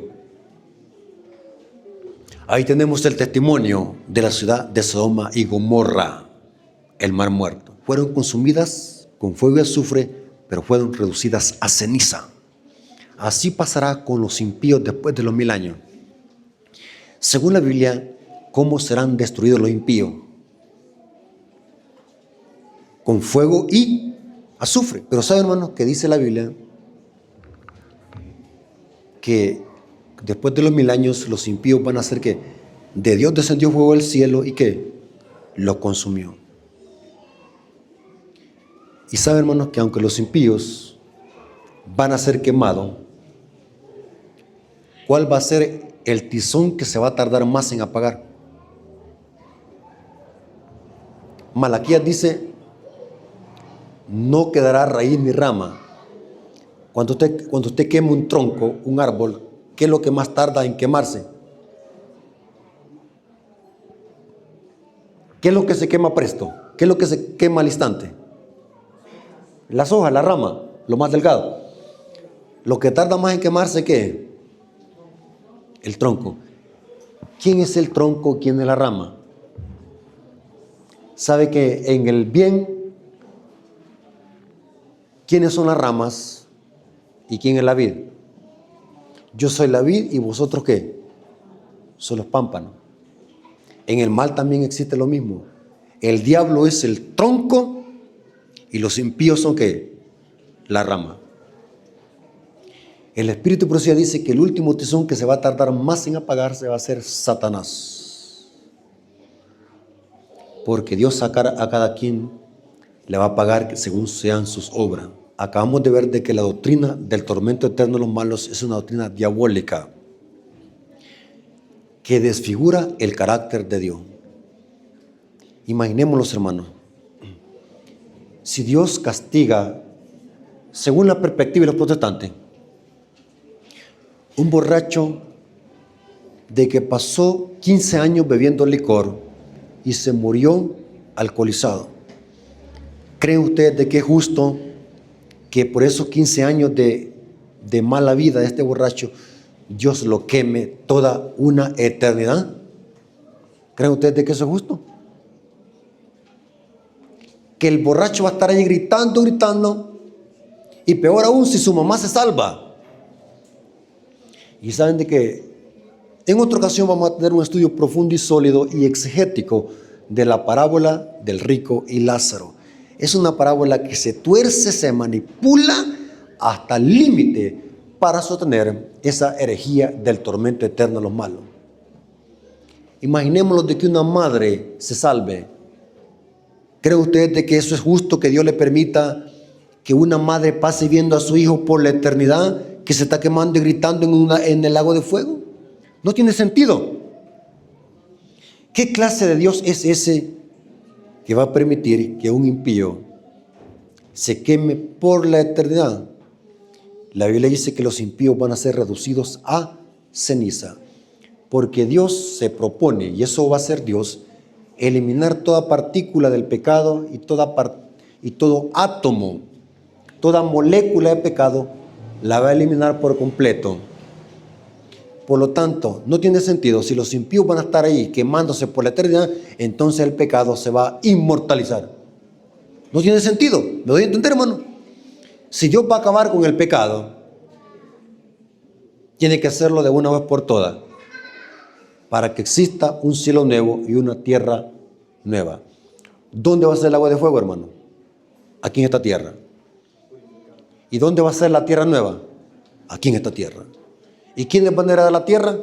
Ahí tenemos el testimonio de la ciudad de Sodoma y Gomorra, el Mar Muerto. Fueron consumidas con fuego y azufre, pero fueron reducidas a ceniza. Así pasará con los impíos después de los 1000 años. Según la Biblia, ¿cómo serán destruidos los impíos? Con fuego y azufre. Pero ¿saben, hermanos, que dice la Biblia? Que después de los 1000 años los impíos van a hacer que de Dios descendió fuego del cielo y que lo consumió. Y saben, hermanos, que aunque los impíos van a ser quemados, ¿cuál va a ser el tizón que se va a tardar más en apagar? Malaquías dice, no quedará raíz ni rama. Cuando usted quema un tronco, un árbol, ¿qué es lo que más tarda en quemarse? ¿Qué es lo que se quema presto? ¿Qué es lo que se quema al instante? Las hojas, la rama, lo más delgado. Lo que tarda más en quemarse, ¿qué? El tronco. ¿Quién es el tronco? ¿Quién es la rama? ¿Sabe que en el bien, quiénes son las ramas y quién es la vid? Yo soy la vid y vosotros ¿qué? Son los pámpanos. En el mal también existe lo mismo. El diablo es el tronco y los impíos son ¿qué? La rama. El Espíritu de Profecía dice que el último tizón que se va a tardar más en apagarse va a ser Satanás. Porque Dios a cada quien le va a pagar según sean sus obras. acabamos de ver de que la doctrina del tormento eterno de los malos es una doctrina diabólica que desfigura el carácter de Dios. Imaginémoslo, hermanos. Si Dios castiga, según la perspectiva de los protestantes, un borracho de que pasó 15 años bebiendo licor y se murió alcoholizado, ¿creen ustedes de que es justo que por esos 15 años de mala vida de este borracho Dios lo queme toda una eternidad? ¿Creen ustedes de que eso es justo? Que el borracho va a estar ahí gritando, y peor aún si su mamá se salva. Y saben de que en otra ocasión vamos a tener un estudio profundo y sólido y exegético de la parábola del rico y Lázaro. Es una parábola que se tuerce, se manipula hasta el límite para sostener esa herejía del tormento eterno de los malos. Imaginémoslo de que una madre se salve. ¿Cree usted de que eso es justo, que Dios le permita que una madre pase viendo a su hijo por la eternidad, que se está quemando y gritando en el lago de fuego? No tiene sentido. ¿Qué clase de Dios es ese que va a permitir que un impío se queme por la eternidad? La Biblia dice que los impíos van a ser reducidos a ceniza, porque Dios se propone, y eso va a ser Dios, eliminar toda partícula del pecado y todo átomo, toda molécula de pecado, la va a eliminar por completo. Por lo tanto, no tiene sentido. Si los impíos van a estar ahí quemándose por la eternidad, entonces el pecado se va a inmortalizar. No tiene sentido. ¿Me doy a entender, hermano? Si Dios va a acabar con el pecado, tiene que hacerlo de una vez por todas, para que exista un cielo nuevo y una tierra nueva. ¿Dónde va a ser el agua de fuego, hermano? Aquí en esta tierra. ¿Y dónde va a ser la tierra nueva? Aquí en esta tierra. ¿Y quiénes van a heredar la tierra?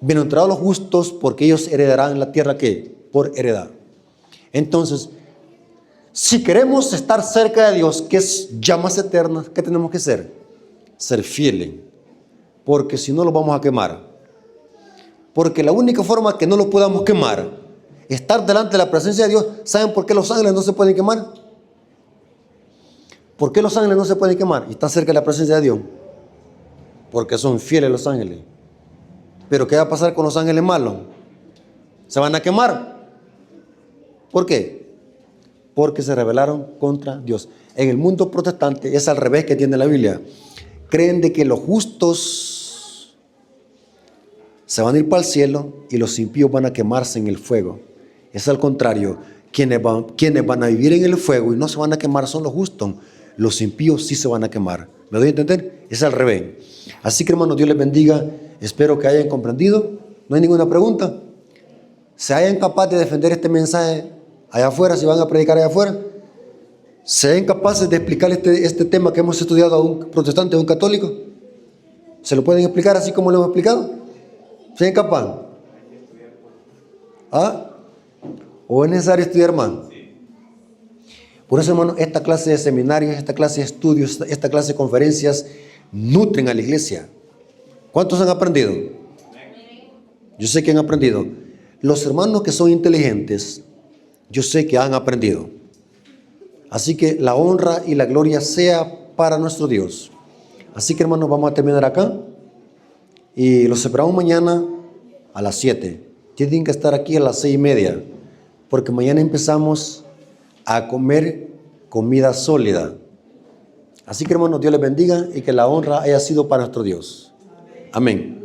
Bienaventurados los justos, porque ellos heredarán la tierra, ¿qué? Por heredad. Entonces, si queremos estar cerca de Dios, que es llamas eternas, ¿qué tenemos que ser? Ser fieles, porque si no los vamos a quemar. Porque la única forma que no lo podamos quemar, estar delante de la presencia de Dios. ¿Saben por qué los ángeles no se pueden quemar? ¿Por qué los ángeles no se pueden quemar y están cerca de la presencia de Dios? Porque son fieles los ángeles. Pero ¿qué va a pasar con los ángeles malos? ¿Se van a quemar? ¿Por qué? Porque se rebelaron contra Dios. En el mundo protestante es al revés que tiene la Biblia. Creen de que los justos se van a ir para el cielo y los impíos van a quemarse en el fuego. Es al contrario. Quienes van a vivir en el fuego y no se van a quemar son los justos. Los impíos sí se van a quemar. ¿Me doy a entender? Es al revés. Así que, hermanos, Dios les bendiga. Espero que hayan comprendido. ¿No hay ninguna pregunta? ¿Se hayan capaz de defender este mensaje allá afuera, si van a predicar allá afuera? ¿Sean capaces de explicar este tema que hemos estudiado a un protestante, a un católico? ¿Se lo pueden explicar así como lo hemos explicado? ¿Sean capaces? ¿Ah? ¿O es necesario estudiar más? Por eso, hermano, esta clase de seminarios, esta clase de estudios, esta clase de conferencias nutren a la iglesia. ¿Cuántos han aprendido? Yo sé que han aprendido. Los hermanos que son inteligentes, yo sé que han aprendido. Así que la honra y la gloria sea para nuestro Dios. Así que, hermanos, vamos a terminar acá y los esperamos mañana a las 7. Tienen que estar aquí a las 6:30, porque mañana empezamos a comer comida sólida. Así que, hermanos, Dios les bendiga y que la honra haya sido para nuestro Dios. Amén.